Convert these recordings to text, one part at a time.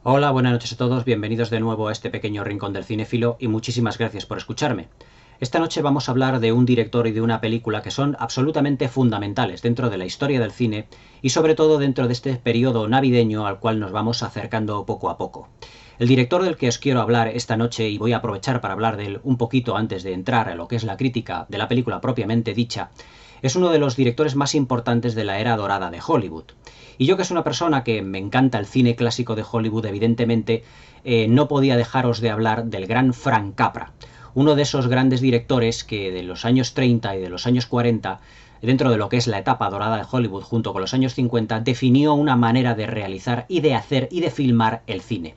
Hola, buenas noches a todos, bienvenidos de nuevo a este pequeño rincón del cinéfilo y muchísimas gracias por escucharme. Esta noche vamos a hablar de un director y de una película que son absolutamente fundamentales dentro de la historia del cine y sobre todo dentro de este periodo navideño al cual nos vamos acercando poco a poco. El director del que os quiero hablar esta noche, y voy a aprovechar para hablar de él un poquito antes de entrar a lo que es la crítica de la película propiamente dicha, es uno de los directores más importantes de la era dorada de Hollywood. Y yo, que soy una persona que me encanta el cine clásico de Hollywood, evidentemente no podía dejaros de hablar del gran Frank Capra, uno de esos grandes directores que de los años 30 y de los años 40, dentro de lo que es la etapa dorada de Hollywood junto con los años 50, definió una manera de realizar y de hacer y de filmar el cine.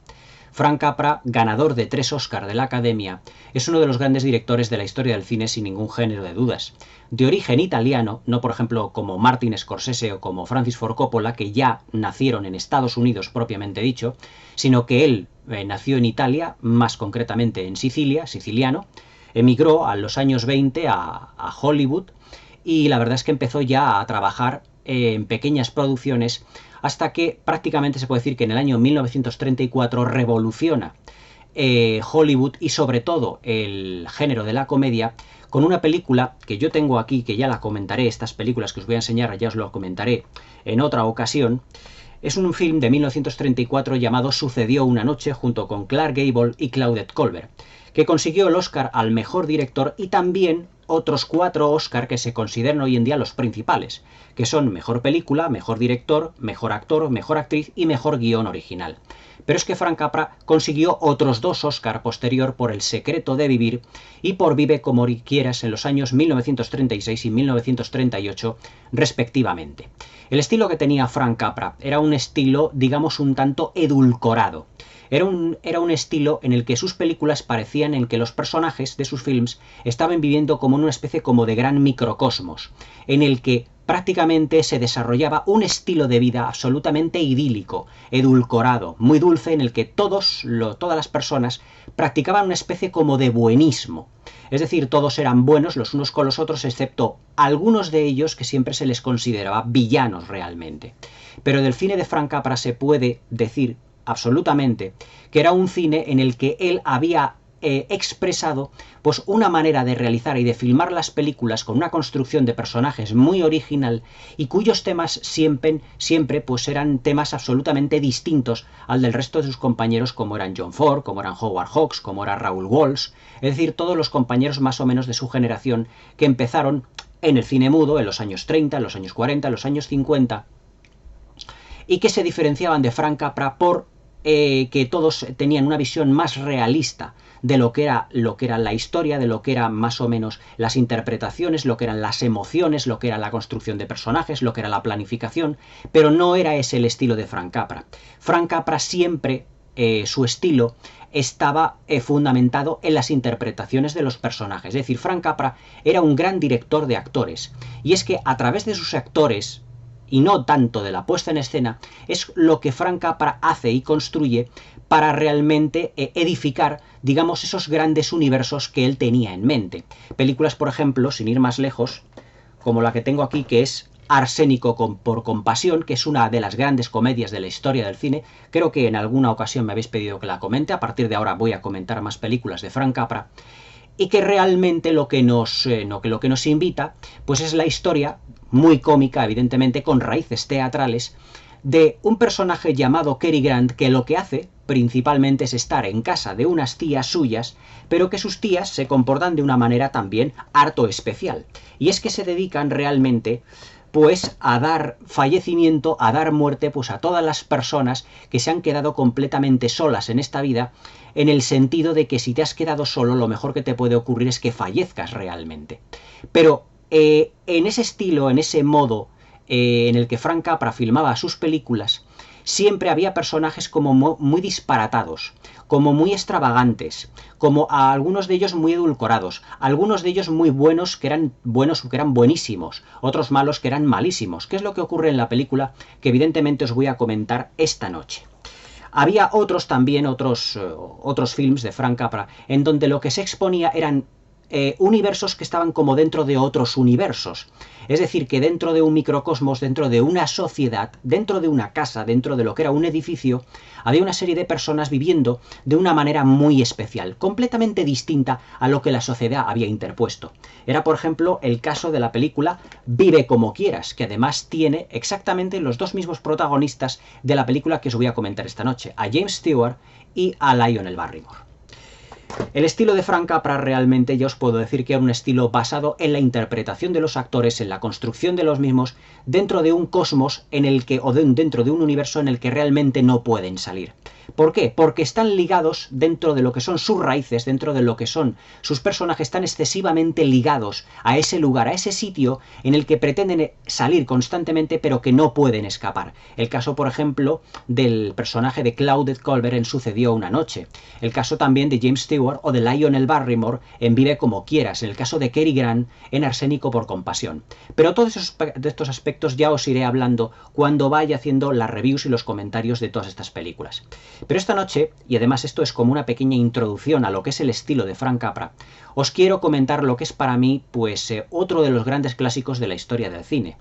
Frank Capra, ganador de 3 Oscars de la Academia, es uno de los grandes directores de la historia del cine sin ningún género de dudas. De origen italiano, no por ejemplo como Martin Scorsese o como Francis Ford Coppola, que ya nacieron en Estados Unidos propiamente dicho, sino que él nació en Italia, más concretamente en Sicilia, siciliano, emigró a los años 20 a Hollywood y la verdad es que empezó ya a trabajar en pequeñas producciones hasta que prácticamente se puede decir que en el año 1934 revoluciona Hollywood y sobre todo el género de la comedia con una película que yo tengo aquí, que ya la comentaré, estas películas que os voy a enseñar ya os lo comentaré en otra ocasión. Es un film de 1934 llamado Sucedió una noche, junto con Clark Gable y Claudette Colbert, que consiguió el Oscar al mejor director y también otros 4 Oscar que se consideran hoy en día los principales, que son mejor película, mejor director, mejor actor, mejor actriz y mejor guión original. Pero es que Frank Capra consiguió otros 2 Oscar posterior por El secreto de vivir y por Vive como quieras en los años 1936 y 1938 respectivamente. El estilo que tenía Frank Capra era un estilo, digamos, un tanto edulcorado. Era un estilo en el que sus películas parecían en que los personajes de sus films estaban viviendo como en una especie como de gran microcosmos, en el que prácticamente se desarrollaba un estilo de vida absolutamente idílico, edulcorado, muy dulce, en el que todas las personas practicaban una especie como de buenismo. Es decir, todos eran buenos los unos con los otros, excepto algunos de ellos que siempre se les consideraba villanos realmente. Pero del cine de Frank Capra se puede decir absolutamente que era un cine en el que él había expresado pues una manera de realizar y de filmar las películas con una construcción de personajes muy original y cuyos temas siempre pues eran temas absolutamente distintos al del resto de sus compañeros, como eran John Ford, como eran Howard Hawks, como era Raoul Walsh, es decir, todos los compañeros más o menos de su generación que empezaron en el cine mudo en los años 30, en los años 40, en los años 50 y que se diferenciaban de Frank Capra por que todos tenían una visión más realista de lo que era la historia, de lo que eran más o menos las interpretaciones, lo que eran las emociones, lo que era la construcción de personajes, lo que era la planificación, pero no era ese el estilo de Frank Capra. Frank Capra siempre, su estilo estaba fundamentado en las interpretaciones de los personajes. Es decir, Frank Capra era un gran director de actores, y es que a través de sus actores y no tanto de la puesta en escena, es lo que Frank Capra hace y construye para realmente edificar, digamos, esos grandes universos que él tenía en mente. Películas, por ejemplo, sin ir más lejos, como la que tengo aquí, que es Arsénico por compasión, que es una de las grandes comedias de la historia del cine. Creo que en alguna ocasión me habéis pedido que la comente. A partir de ahora voy a comentar más películas de Frank Capra. Y que realmente lo que nos invita pues es la historia, muy cómica evidentemente, con raíces teatrales, de un personaje llamado Cary Grant que lo que hace principalmente es estar en casa de unas tías suyas, pero que sus tías se comportan de una manera también harto especial. Y es que se dedican realmente pues a dar fallecimiento, a dar muerte pues a todas las personas que se han quedado completamente solas en esta vida, en el sentido de que si te has quedado solo, lo mejor que te puede ocurrir es que fallezcas realmente. Pero en ese estilo, en ese modo en el que Frank Capra filmaba sus películas, siempre había personajes como muy disparatados, como muy extravagantes, como a algunos de ellos muy edulcorados, algunos de ellos muy buenos que eran buenísimos, otros malos que eran malísimos, que es lo que ocurre en la película que evidentemente os voy a comentar esta noche. Había otros films de Frank Capra en donde lo que se exponía eran universos que estaban como dentro de otros universos. Es decir, que dentro de un microcosmos, dentro de una sociedad, dentro de una casa, dentro de lo que era un edificio, había una serie de personas viviendo de una manera muy especial, completamente distinta a lo que la sociedad había interpuesto. Era, por ejemplo, el caso de la película Vive como quieras, que además tiene exactamente los dos mismos protagonistas de la película que os voy a comentar esta noche, a James Stewart y a Lionel Barrymore. El estilo de Frank Capra realmente ya os puedo decir que era un estilo basado en la interpretación de los actores, en la construcción de los mismos, dentro de un cosmos en el que, o dentro de un universo en el que realmente no pueden salir. ¿Por qué? Porque están ligados dentro de lo que son sus raíces, dentro de lo que son sus personajes, están excesivamente ligados a ese lugar, a ese sitio en el que pretenden salir constantemente pero que no pueden escapar. El caso, por ejemplo, del personaje de Claudette Colbert en Sucedió una noche. El caso también de James Stewart o de Lionel Barrymore en Vive como quieras. En el caso de Cary Grant en Arsénico por compasión. Pero todos estos aspectos ya os iré hablando cuando vaya haciendo las reviews y los comentarios de todas estas películas. Pero esta noche, y además esto es como una pequeña introducción a lo que es el estilo de Frank Capra, os quiero comentar lo que es para mí pues otro de los grandes clásicos de la historia del cine.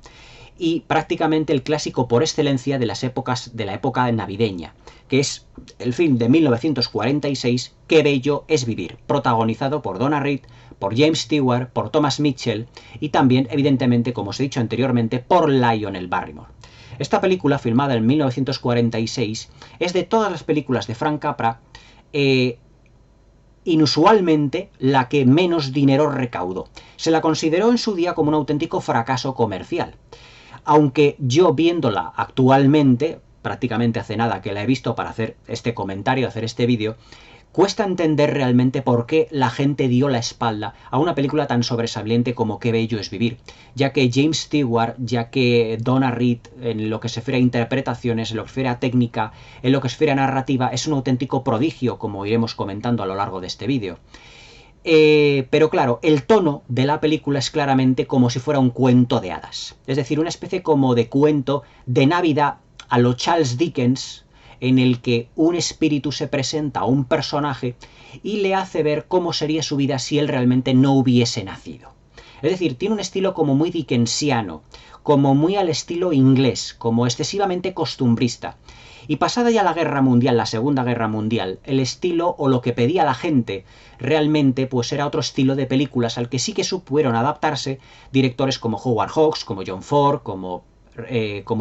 Y prácticamente el clásico por excelencia de las épocas de la época navideña, que es el film de 1946, Qué bello es vivir, protagonizado por Donna Reed, por James Stewart, por Thomas Mitchell y también, evidentemente, como os he dicho anteriormente, por Lionel Barrymore. Esta película, filmada en 1946, es de todas las películas de Frank Capra, inusualmente la que menos dinero recaudó. Se la consideró en su día como un auténtico fracaso comercial. Aunque yo viéndola actualmente, prácticamente hace nada que la he visto para hacer este comentario, hacer este vídeo, cuesta entender realmente por qué la gente dio la espalda a una película tan sobresaliente como Qué bello es vivir, ya que James Stewart, ya que Donna Reed, en lo que se refiere a interpretaciones, en lo que se refiere a técnica, en lo que se refiere a narrativa, es un auténtico prodigio, como iremos comentando a lo largo de este vídeo. Pero claro, el tono de la película es claramente como si fuera un cuento de hadas, es decir, una especie como de cuento de Navidad a lo Charles Dickens, en el que un espíritu se presenta a un personaje y le hace ver cómo sería su vida si él realmente no hubiese nacido. Es decir, tiene un estilo como muy dickensiano, como muy al estilo inglés, como excesivamente costumbrista. Y pasada ya la Guerra Mundial, la Segunda Guerra Mundial, el estilo o lo que pedía la gente realmente pues era otro estilo de películas al que sí que supieron adaptarse directores como Howard Hawks, como John Ford, como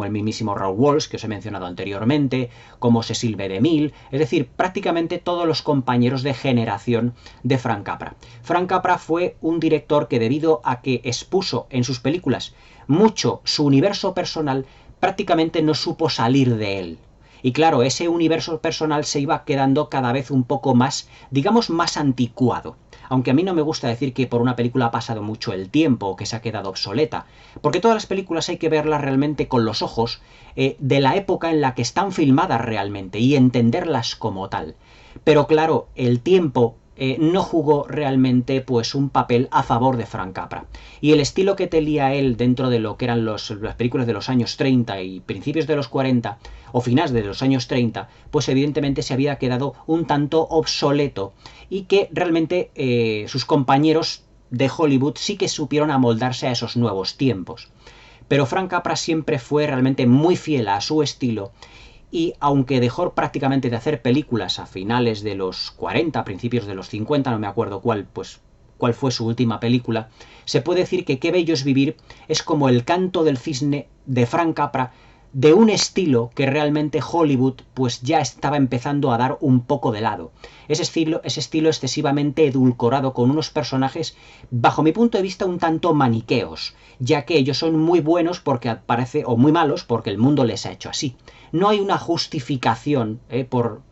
el mismísimo Raoul Walsh, que os he mencionado anteriormente, como Cecil B. DeMille, es decir, prácticamente todos los compañeros de generación de Frank Capra. Frank Capra fue un director que, debido a que expuso en sus películas mucho su universo personal, prácticamente no supo salir de él. Y claro, ese universo personal se iba quedando cada vez un poco más, digamos, más anticuado. Aunque a mí no me gusta decir que por una película ha pasado mucho el tiempo o que se ha quedado obsoleta, porque todas las películas hay que verlas realmente con los ojos de la época en la que están filmadas realmente y entenderlas como tal. Pero claro, el tiempo no jugó realmente pues un papel a favor de Frank Capra. Y el estilo que tenía él dentro de lo que eran las películas de los años 30 y principios de los 40 o finales de los años 30, pues evidentemente se había quedado un tanto obsoleto y que realmente sus compañeros de Hollywood sí que supieron amoldarse a esos nuevos tiempos. Pero Frank Capra siempre fue realmente muy fiel a su estilo. Y aunque dejó prácticamente de hacer películas a finales de los 40, principios de los 50, no me acuerdo cuál fue su última película, se puede decir que Qué bello es vivir es como el canto del cisne de Frank Capra, de un estilo que realmente Hollywood pues ya estaba empezando a dar un poco de lado. Ese estilo excesivamente edulcorado con unos personajes, bajo mi punto de vista, un tanto maniqueos, ya que ellos son muy buenos porque parece, o muy malos porque el mundo les ha hecho así. No hay una justificación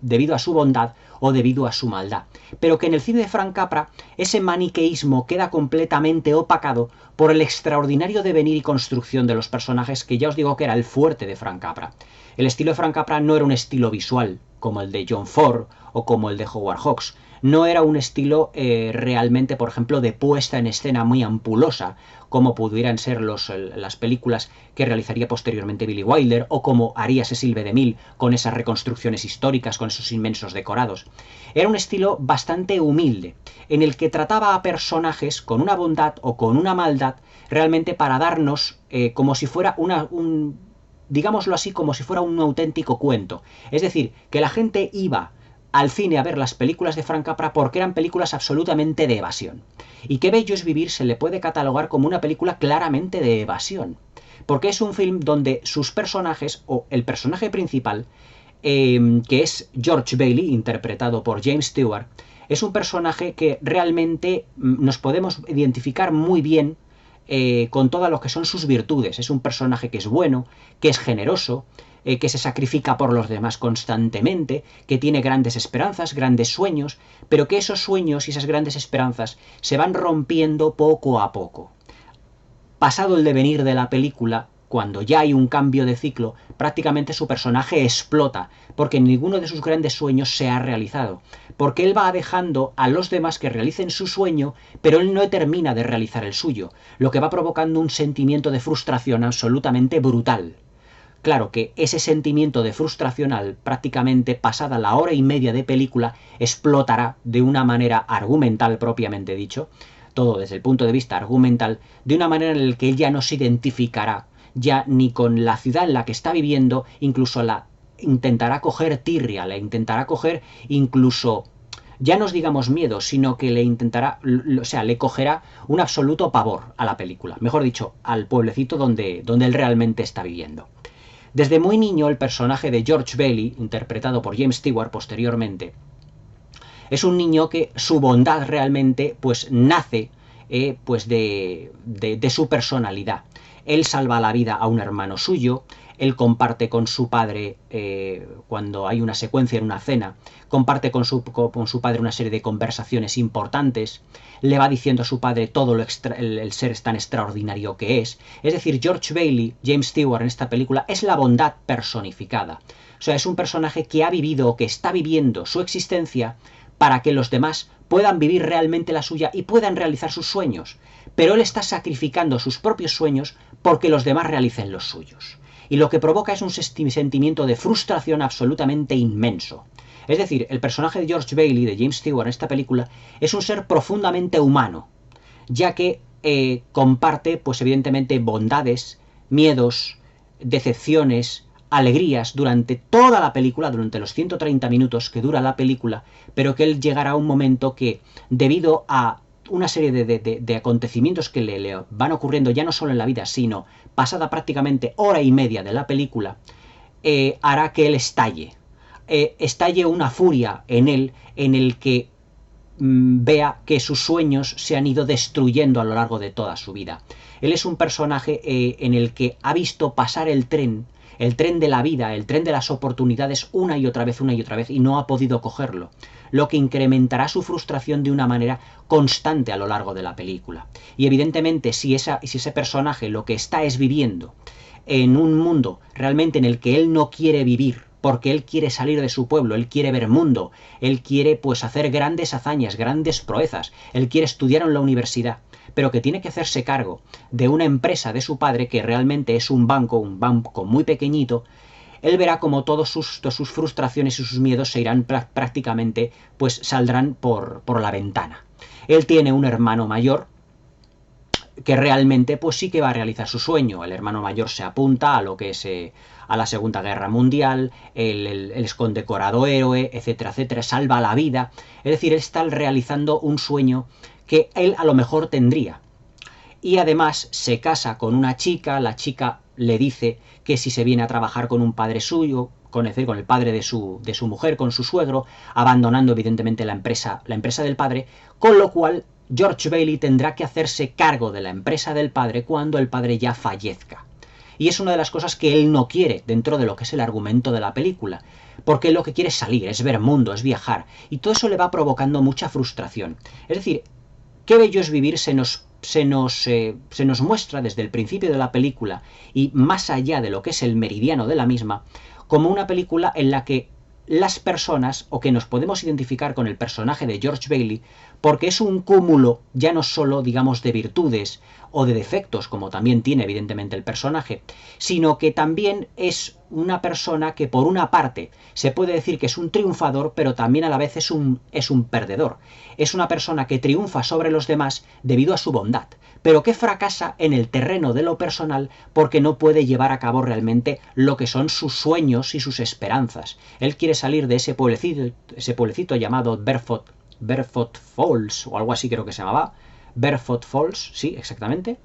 debido a su bondad o debido a su maldad. Pero que en el cine de Frank Capra ese maniqueísmo queda completamente opacado por el extraordinario devenir y construcción de los personajes, que ya os digo que era el fuerte de Frank Capra. El estilo de Frank Capra no era un estilo visual como el de John Ford o como el de Howard Hawks. No era un estilo realmente, por ejemplo, de puesta en escena muy ampulosa, como pudieran ser las películas que realizaría posteriormente Billy Wilder, o como haría Cecil B. DeMille con esas reconstrucciones históricas, con esos inmensos decorados. Era un estilo bastante humilde, en el que trataba a personajes con una bondad o con una maldad, realmente para darnos como si fuera digámoslo así, como si fuera un auténtico cuento. Es decir, que la gente iba al cine a ver las películas de Frank Capra porque eran películas absolutamente de evasión. Y Qué bello es vivir se le puede catalogar como una película claramente de evasión. Porque es un film donde sus personajes, o el personaje principal, que es George Bailey, interpretado por James Stewart, es un personaje que realmente nos podemos identificar muy bien con todas lo que son sus virtudes. Es un personaje que es bueno, que es generoso, que se sacrifica por los demás constantemente, que tiene grandes esperanzas, grandes sueños, pero que esos sueños y esas grandes esperanzas se van rompiendo poco a poco. Pasado el devenir de la película, cuando ya hay un cambio de ciclo, prácticamente su personaje explota, porque ninguno de sus grandes sueños se ha realizado, porque él va dejando a los demás que realicen su sueño, pero él no termina de realizar el suyo, lo que va provocando un sentimiento de frustración absolutamente brutal. Claro que ese sentimiento de frustración, al prácticamente pasada la hora y media de película, explotará de una manera argumental propiamente dicho, todo desde el punto de vista argumental, de una manera en la que él ya no se identificará ya ni con la ciudad en la que está viviendo, incluso la intentará coger tirria, la intentará coger incluso, ya no os digamos miedo, sino que le intentará, o sea, le cogerá un absoluto pavor a la película, mejor dicho, al pueblecito donde él realmente está viviendo. Desde muy niño, el personaje de George Bailey, interpretado por James Stewart posteriormente, es un niño que su bondad realmente pues nace pues de su personalidad. Él salva la vida a un hermano suyo, él comparte con su padre, cuando hay una secuencia en una cena, comparte con su padre una serie de conversaciones importantes, le va diciendo a su padre todo el ser tan extraordinario que es. Es decir, George Bailey, James Stewart en esta película, es la bondad personificada. O sea, es un personaje que ha vivido o que está viviendo su existencia para que los demás puedan vivir realmente la suya y puedan realizar sus sueños. Pero él está sacrificando sus propios sueños porque los demás realicen los suyos. Y lo que provoca es un sentimiento de frustración absolutamente inmenso. Es decir, el personaje de George Bailey, de James Stewart en esta película, es un ser profundamente humano, ya que comparte, pues evidentemente, bondades, miedos, decepciones, alegrías durante toda la película, durante los 130 minutos que dura la película, pero que él llegará a un momento que, debido a una serie de acontecimientos que le van ocurriendo ya no solo en la vida, sino pasada prácticamente hora y media de la película, hará que él estalle una furia en él, en el que vea que sus sueños se han ido destruyendo a lo largo de toda su vida. Él es un personaje en el que ha visto pasar el tren de la vida, el tren de las oportunidades una y otra vez, y no ha podido cogerlo, lo que incrementará su frustración de una manera constante a lo largo de la película. Y evidentemente, si ese personaje lo que está es viviendo en un mundo realmente en el que él no quiere vivir, porque él quiere salir de su pueblo, él quiere ver mundo, él quiere pues hacer grandes hazañas, grandes proezas, él quiere estudiar en la universidad, pero que tiene que hacerse cargo de una empresa de su padre que realmente es un banco muy pequeñito. Él verá como todas sus frustraciones y sus miedos se irán prácticamente, pues saldrán por la ventana. Él tiene un hermano mayor que realmente pues sí que va a realizar su sueño. El hermano mayor se apunta a lo que es a la Segunda Guerra Mundial, él es condecorado héroe, etcétera, etcétera, salva la vida. Es decir, él está realizando un sueño que él a lo mejor tendría. Y además se casa con una chica, la chica le dice que si se viene a trabajar con un padre suyo, con el padre de su mujer, con su suegro, abandonando evidentemente la empresa del padre, con lo cual George Bailey tendrá que hacerse cargo de la empresa del padre cuando el padre ya fallezca. Y es una de las cosas que él no quiere dentro de lo que es el argumento de la película, porque él lo que quiere es salir, es ver mundo, es viajar, y todo eso le va provocando mucha frustración. Es decir, Qué bello es vivir se nos muestra desde el principio de la película y más allá de lo que es el meridiano de la misma, como una película en la que las personas, o que nos podemos identificar con el personaje de George Bailey, porque es un cúmulo ya no solo, digamos, de virtudes o de defectos, como también tiene evidentemente el personaje, sino que también es una persona que por una parte se puede decir que es un triunfador, pero también a la vez es un perdedor. Es una persona que triunfa sobre los demás debido a su bondad, pero que fracasa en el terreno de lo personal porque no puede llevar a cabo realmente lo que son sus sueños y sus esperanzas. Él quiere salir de ese pueblecito llamado Berthoud Falls, o algo así creo que se llamaba. Berthoud Falls, sí, exactamente.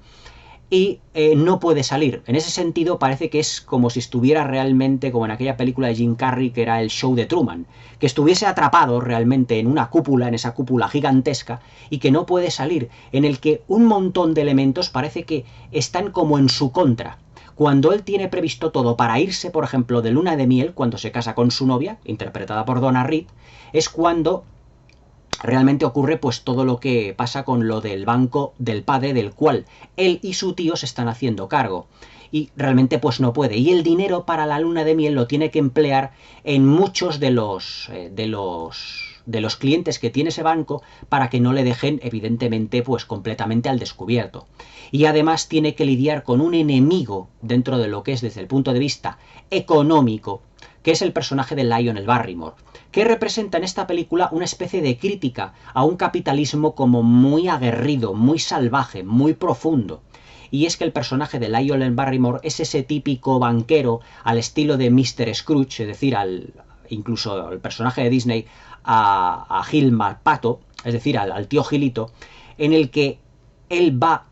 Y no puede salir. En ese sentido parece que es como si estuviera realmente, como en aquella película de Jim Carrey que era El show de Truman, que estuviese atrapado realmente en una cúpula, en esa cúpula gigantesca, y que no puede salir, en el que un montón de elementos parece que están como en su contra. Cuando él tiene previsto todo para irse, por ejemplo, de luna de miel, cuando se casa con su novia, interpretada por Donna Reed, es cuando realmente ocurre pues todo lo que pasa con lo del banco del padre, del cual él y su tío se están haciendo cargo. Y realmente pues no puede. Y el dinero para la luna de miel lo tiene que emplear en muchos de los clientes que tiene ese banco para que no le dejen evidentemente pues completamente al descubierto. Y además tiene que lidiar con un enemigo dentro de lo que es desde el punto de vista económico, que es el personaje de Lionel Barrymore, que representa en esta película una especie de crítica a un capitalismo como muy aguerrido, muy salvaje, muy profundo. Y es que el personaje de Lionel Barrymore es ese típico banquero al estilo de Mr. Scrooge, es decir, incluso el personaje de Disney a Gil Malpato, es decir, al tío Gilito, en el que él va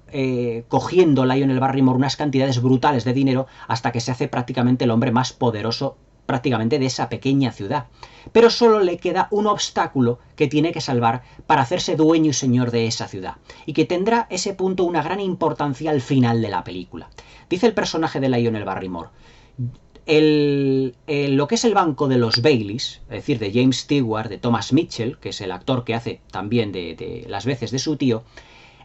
cogiendo Lionel Barrymore unas cantidades brutales de dinero hasta que se hace prácticamente el hombre más poderoso prácticamente de esa pequeña ciudad. Pero solo le queda un obstáculo que tiene que salvar para hacerse dueño y señor de esa ciudad, y que tendrá ese punto una gran importancia al final de la película. Dice el personaje de Lionel Barrymore: lo que es el banco de los Baileys, es decir, de James Stewart, de Thomas Mitchell, que es el actor que hace también de las veces de su tío,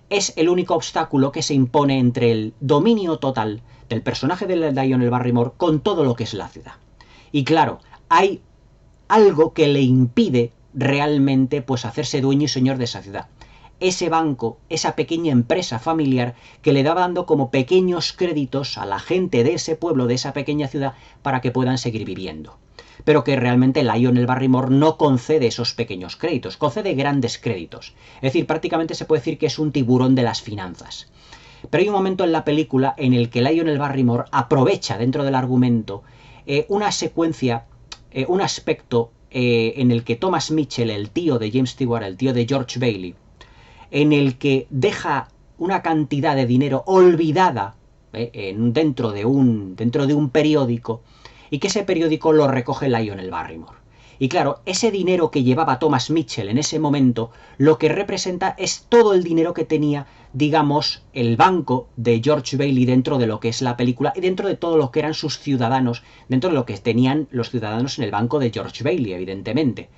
es el único obstáculo que se impone entre el dominio total del personaje de Lionel Barrymore con todo lo que es la ciudad. Y claro, hay algo que le impide realmente pues hacerse dueño y señor de esa ciudad. Ese banco, esa pequeña empresa familiar que le da dando como pequeños créditos a la gente de ese pueblo, de esa pequeña ciudad, para que puedan seguir viviendo. Pero que realmente Lionel Barrymore no concede esos pequeños créditos, concede grandes créditos. Es decir, prácticamente se puede decir que es un tiburón de las finanzas. Pero hay un momento en la película en el que Lionel Barrymore aprovecha dentro del argumento una secuencia, un aspecto en el que Thomas Mitchell, el tío de James Stewart, el tío de George Bailey, en el que deja una cantidad de dinero olvidada dentro de un periódico, y que ese periódico lo recoge Lionel Barrymore. Y claro, ese dinero que llevaba Thomas Mitchell en ese momento, lo que representa es todo el dinero que tenía, digamos, el banco de George Bailey dentro de lo que es la película y dentro de todo lo que eran sus ciudadanos, dentro de lo que tenían los ciudadanos en el banco de George Bailey, evidentemente.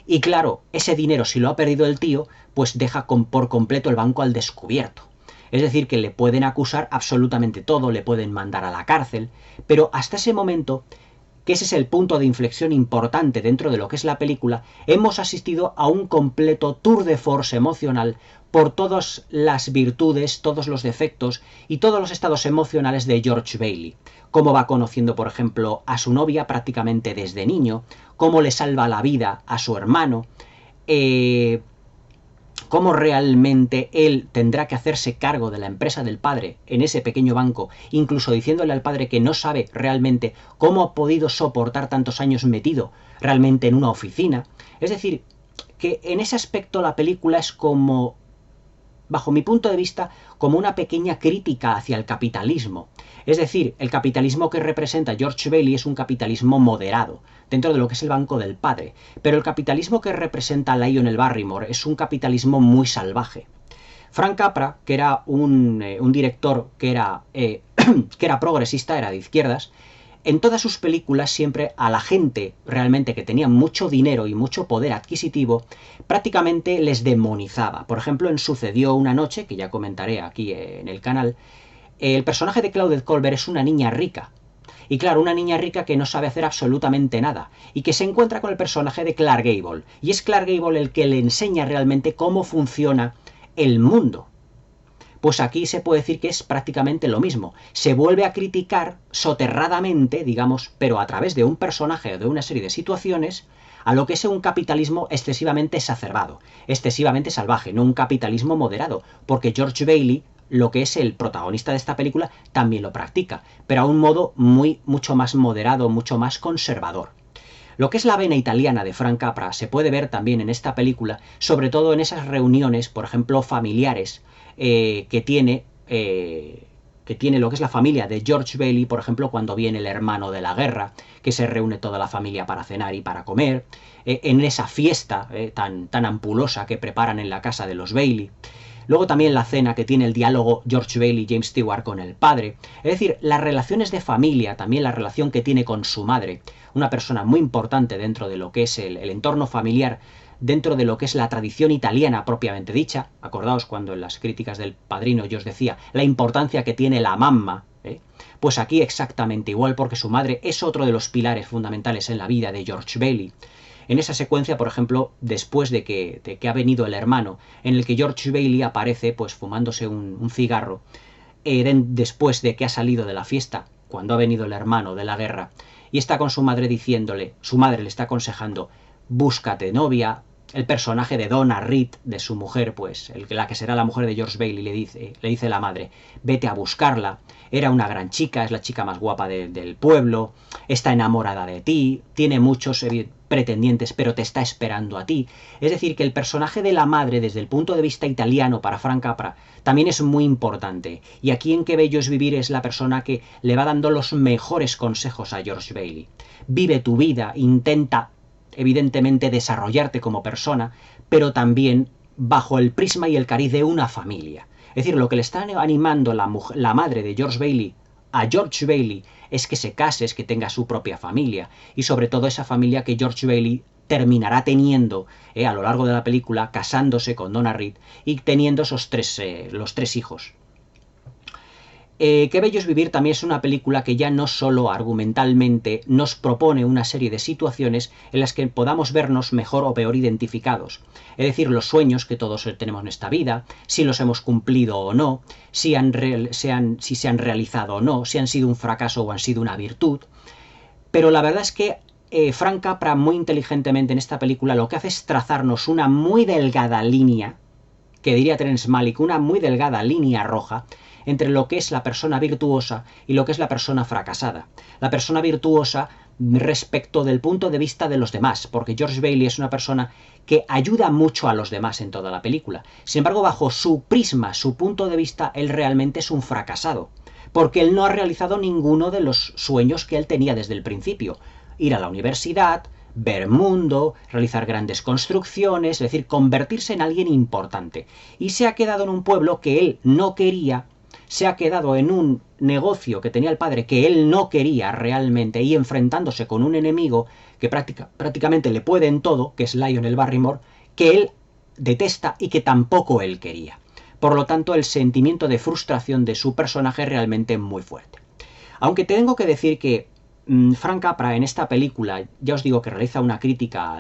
Y claro, ese dinero, si lo ha perdido el tío, pues deja por completo el banco al descubierto. Es decir, que le pueden acusar absolutamente todo, le pueden mandar a la cárcel, pero hasta ese momento, que ese es el punto de inflexión importante dentro de lo que es la película, hemos asistido a un completo tour de force emocional por todas las virtudes, todos los defectos y todos los estados emocionales de George Bailey. Cómo va conociendo, por ejemplo, a su novia prácticamente desde niño, cómo le salva la vida a su hermano, cómo realmente él tendrá que hacerse cargo de la empresa del padre en ese pequeño banco, incluso diciéndole al padre que no sabe realmente cómo ha podido soportar tantos años metido realmente en una oficina. Es decir, que en ese aspecto la película es como, bajo mi punto de vista, como una pequeña crítica hacia el capitalismo. Es decir, el capitalismo que representa George Bailey es un capitalismo moderado, dentro de lo que es el banco del padre, pero el capitalismo que representa Lionel Barrymore es un capitalismo muy salvaje. Frank Capra, que era un director que era progresista, era de izquierdas, en todas sus películas siempre a la gente realmente que tenía mucho dinero y mucho poder adquisitivo prácticamente les demonizaba. Por ejemplo, en Sucedió una noche, que ya comentaré aquí en el canal, el personaje de Claudette Colbert es una niña rica Y claro, una niña rica que no sabe hacer absolutamente nada y que se encuentra con el personaje de Clark Gable. Y es Clark Gable el que le enseña realmente cómo funciona el mundo. Pues aquí se puede decir que es prácticamente lo mismo. Se vuelve a criticar soterradamente, digamos, pero a través de un personaje o de una serie de situaciones, a lo que es un capitalismo excesivamente exacerbado, excesivamente salvaje, no un capitalismo moderado, porque George Bailey, lo que es el protagonista de esta película, también lo practica, pero a un modo mucho más moderado, mucho más conservador. Lo que es la vena italiana de Frank Capra se puede ver también en esta película, sobre todo en esas reuniones, por ejemplo, familiares, que tiene lo que es la familia de George Bailey, por ejemplo, cuando viene el hermano de la guerra, que se reúne toda la familia para cenar y para comer, en esa fiesta tan ampulosa que preparan en la casa de los Bailey. Luego también la cena que tiene el diálogo George Bailey y James Stewart con el padre. Es decir, las relaciones de familia, también la relación que tiene con su madre, una persona muy importante dentro de lo que es el entorno familiar, dentro de lo que es la tradición italiana propiamente dicha. Acordaos cuando en las críticas del Padrino yo os decía la importancia que tiene la mamma, pues aquí exactamente igual, porque su madre es otro de los pilares fundamentales en la vida de George Bailey. En esa secuencia, por ejemplo, después de que ha venido el hermano, en el que George Bailey aparece pues fumándose un cigarro, después de que ha salido de la fiesta, cuando ha venido el hermano de la guerra, y está con su madre diciéndole, su madre le está aconsejando, búscate novia. El personaje de Donna Reed, de su mujer, pues la que será la mujer de George Bailey, le dice la madre, vete a buscarla, era una gran chica, es la chica más guapa del pueblo, está enamorada de ti, tiene muchos pretendientes, pero te está esperando a ti. Es decir, que el personaje de la madre, desde el punto de vista italiano para Frank Capra, también es muy importante. Y aquí en Qué bello es vivir es la persona que le va dando los mejores consejos a George Bailey. Vive tu vida, intenta evidentemente desarrollarte como persona, pero también bajo el prisma y el cariz de una familia. Es decir, lo que le está animando la madre de George Bailey a George Bailey es que se case, es que tenga su propia familia, y sobre todo esa familia que George Bailey terminará teniendo a lo largo de la película, casándose con Donna Reed y teniendo los tres hijos. Qué bello es vivir también es una película que ya no solo argumentalmente nos propone una serie de situaciones en las que podamos vernos mejor o peor identificados. Es decir, los sueños que todos tenemos en esta vida, si los hemos cumplido o no, si se han realizado o no, si han sido un fracaso o han sido una virtud. Pero la verdad es que Frank Capra muy inteligentemente en esta película lo que hace es trazarnos una muy delgada línea, que diría Terence Malick, una muy delgada línea roja, entre lo que es la persona virtuosa y lo que es la persona fracasada. La persona virtuosa respecto del punto de vista de los demás, porque George Bailey es una persona que ayuda mucho a los demás en toda la película. Sin embargo, bajo su prisma, su punto de vista, él realmente es un fracasado, porque él no ha realizado ninguno de los sueños que él tenía desde el principio. Ir a la universidad, ver mundo, realizar grandes construcciones, es decir, convertirse en alguien importante. Y se ha quedado en un pueblo que él no quería, se ha quedado en un negocio que tenía el padre que él no quería realmente y enfrentándose con un enemigo que prácticamente le puede en todo, que es Lionel Barrymore, que él detesta y que tampoco él quería. Por lo tanto, el sentimiento de frustración de su personaje es realmente muy fuerte. Aunque tengo que decir que Frank Capra en esta película, ya os digo que realiza una crítica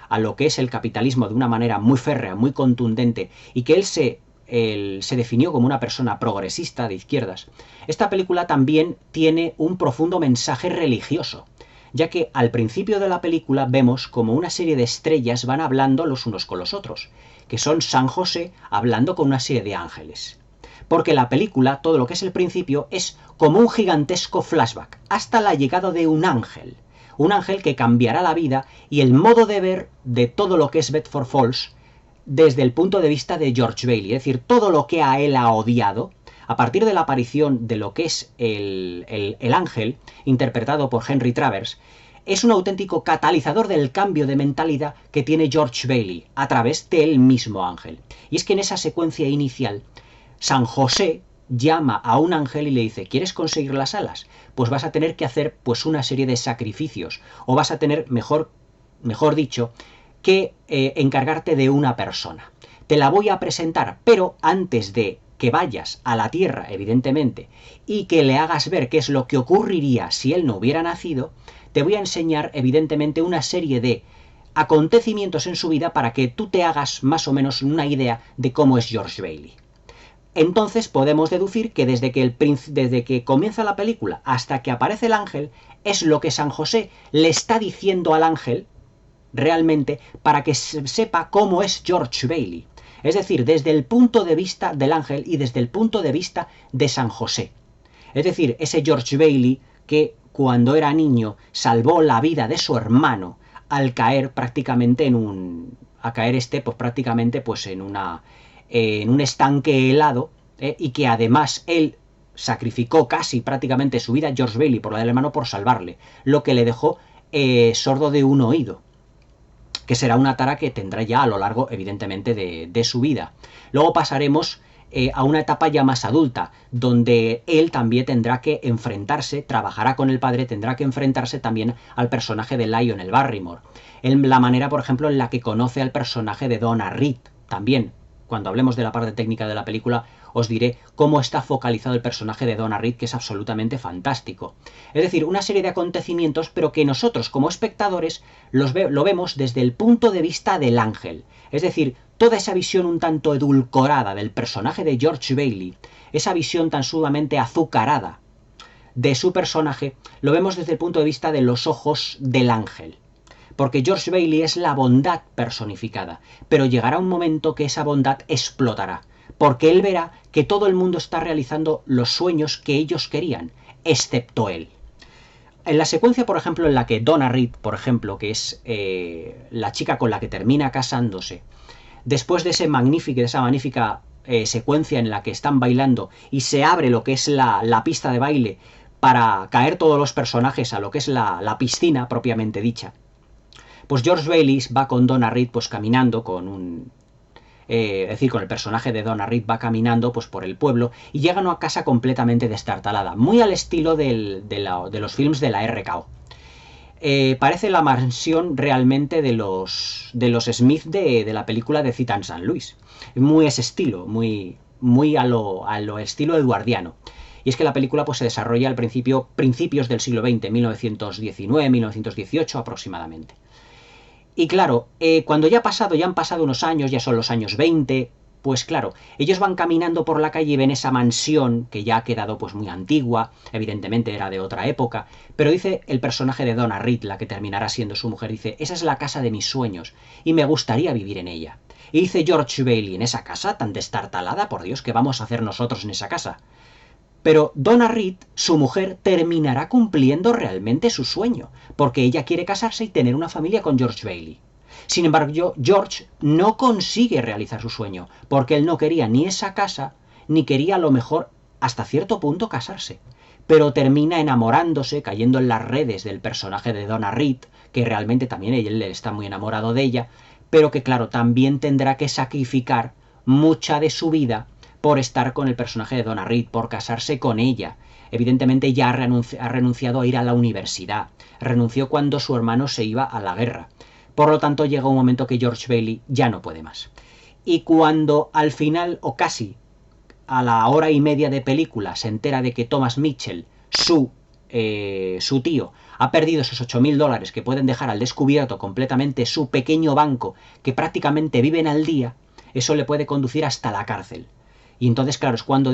a lo que es el capitalismo de una manera muy férrea, muy contundente, y que él se definió como una persona progresista de izquierdas. Esta película también tiene un profundo mensaje religioso, ya que al principio de la película vemos como una serie de estrellas van hablando los unos con los otros, que son San José hablando con una serie de ángeles. Porque la película, todo lo que es el principio, es como un gigantesco flashback, hasta la llegada de un ángel que cambiará la vida y el modo de ver de todo lo que es Bedford Falls desde el punto de vista de George Bailey, es decir, todo lo que a él ha odiado, a partir de la aparición de lo que es el ángel, interpretado por Henry Travers, es un auténtico catalizador del cambio de mentalidad que tiene George Bailey a través del mismo ángel. Y es que en esa secuencia inicial, San José llama a un ángel y le dice, ¿quieres conseguir las alas? Pues vas a tener que hacer pues una serie de sacrificios, o vas a tener, mejor dicho, que encargarte de una persona. Te la voy a presentar, pero antes de que vayas a la Tierra, evidentemente, y que le hagas ver qué es lo que ocurriría si él no hubiera nacido, te voy a enseñar, evidentemente, una serie de acontecimientos en su vida para que tú te hagas más o menos una idea de cómo es George Bailey. Entonces podemos deducir que desde que comienza la película hasta que aparece el ángel, es lo que San José le está diciendo al ángel, realmente, para que sepa cómo es George Bailey. Es decir, desde el punto de vista del ángel y desde el punto de vista de San José. Es decir, ese George Bailey que cuando era niño salvó la vida de su hermano al caer prácticamente en un estanque helado, y que además él sacrificó casi prácticamente su vida, George Bailey, por la del hermano, por salvarle, lo que le dejó sordo de un oído, que será una tara que tendrá ya a lo largo, evidentemente, de su vida. Luego pasaremos a una etapa ya más adulta, donde él también tendrá que enfrentarse, trabajará con el padre, tendrá que enfrentarse también al personaje de Lionel Barrymore. En la manera, por ejemplo, en la que conoce al personaje de Donna Reed, también. Cuando hablemos de la parte técnica de la película, os diré cómo está focalizado el personaje de Donna Reed, que es absolutamente fantástico. Es decir, una serie de acontecimientos, pero que nosotros, como espectadores, lo vemos desde el punto de vista del ángel. Es decir, toda esa visión un tanto edulcorada del personaje de George Bailey, esa visión tan sumamente azucarada de su personaje, lo vemos desde el punto de vista de los ojos del ángel. Porque George Bailey es la bondad personificada, pero llegará un momento que esa bondad explotará, porque él verá que todo el mundo está realizando los sueños que ellos querían, excepto él. En la secuencia, por ejemplo, en la que Donna Reed, por ejemplo, que es la chica con la que termina casándose, después de esa magnífica secuencia en la que están bailando y se abre lo que es la pista de baile para caer todos los personajes a lo que es la piscina propiamente dicha, pues George Bailey va con Donna Reed pues caminando con con el personaje de Donna Reed va caminando pues por el pueblo y llegan a una casa completamente destartalada, muy al estilo de los films de la RKO. Parece la mansión realmente de los Smith de la película de Cita en San Luis. Muy ese estilo, muy a lo estilo eduardiano. Y es que la película pues se desarrolla principios del siglo XX, 1919, 1918 aproximadamente. Y claro, cuando ya han pasado unos años, ya son los años 20, pues claro, ellos van caminando por la calle y ven esa mansión que ya ha quedado pues muy antigua, evidentemente era de otra época, pero dice el personaje de Donna Reed, la que terminará siendo su mujer, dice, esa es la casa de mis sueños y me gustaría vivir en ella. Y dice George Bailey, en esa casa tan destartalada, por Dios, ¿qué vamos a hacer nosotros en esa casa? Pero Donna Reed, su mujer, terminará cumpliendo realmente su sueño, porque ella quiere casarse y tener una familia con George Bailey. Sin embargo, George no consigue realizar su sueño, porque él no quería ni esa casa, ni quería a lo mejor hasta cierto punto casarse. Pero termina enamorándose, cayendo en las redes del personaje de Donna Reed, que realmente también él está muy enamorado de ella, pero que claro, también tendrá que sacrificar mucha de su vida por estar con el personaje de Donna Reed, por casarse con ella. Evidentemente ya ha renunciado a ir a la universidad, renunció cuando su hermano se iba a la guerra. Por lo tanto, llega un momento que George Bailey ya no puede más. Y cuando al final, o casi a la hora y media de película, se entera de que Thomas Mitchell, su tío, ha perdido esos $8.000 que pueden dejar al descubierto completamente su pequeño banco, que prácticamente viven al día, eso le puede conducir hasta la cárcel. Y entonces, claro, es cuando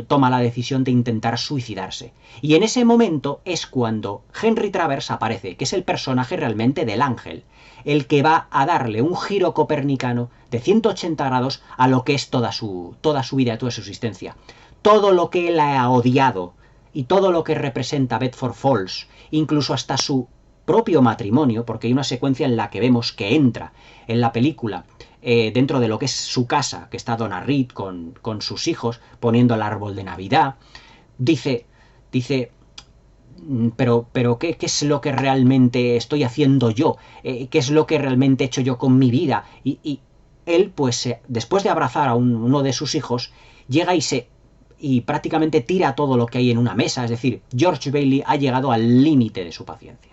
toma la decisión de intentar suicidarse. Y en ese momento es cuando Henry Travers aparece, que es el personaje realmente del ángel, el que va a darle un giro copernicano de 180 grados a lo que es toda su vida, toda su existencia. Todo lo que él ha odiado y todo lo que representa Bedford Falls, incluso hasta su propio matrimonio, porque hay una secuencia en la que vemos que entra en la película dentro de lo que es su casa, que está Donna Reed con sus hijos, poniendo el árbol de Navidad, dice, pero ¿qué es lo que realmente estoy haciendo yo? ¿Qué es lo que realmente he hecho yo con mi vida? Y él, pues, después de abrazar a uno de sus hijos, llega y prácticamente tira todo lo que hay en una mesa, es decir, George Bailey ha llegado al límite de su paciencia.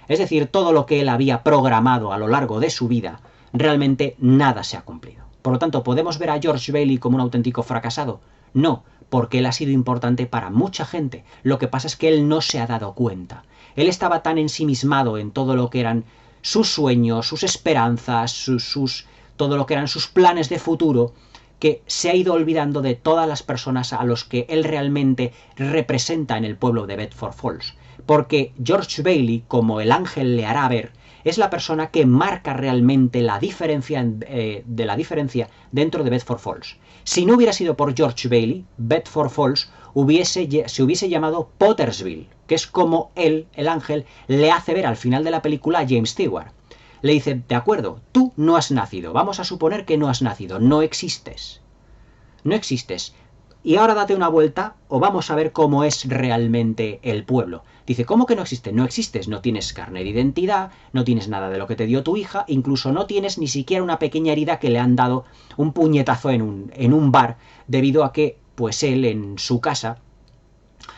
Es decir, todo lo que él había programado a lo largo de su vida, realmente nada se ha cumplido. Por lo tanto, ¿podemos ver a George Bailey como un auténtico fracasado? No, porque él ha sido importante para mucha gente. Lo que pasa es que él no se ha dado cuenta. Él estaba tan ensimismado en todo lo que eran sus sueños, sus esperanzas, todo lo que eran sus planes de futuro, que se ha ido olvidando de todas las personas a los que él realmente representa en el pueblo de Bedford Falls. Porque George Bailey, como el ángel le hará ver, es la persona que marca realmente la diferencia dentro de Bedford Falls. Si no hubiera sido por George Bailey, Bedford Falls se hubiese llamado Pottersville, que es como él, el ángel, le hace ver al final de la película a James Stewart. Le dice, de acuerdo, tú no has nacido, vamos a suponer que no has nacido, no existes. No existes. Y ahora date una vuelta o vamos a ver cómo es realmente el pueblo. Dice, ¿cómo que no existe? No existes, no tienes carnet de identidad, no tienes nada de lo que te dio tu hija, incluso no tienes ni siquiera una pequeña herida que le han dado un puñetazo en un bar, debido a que, pues él en su casa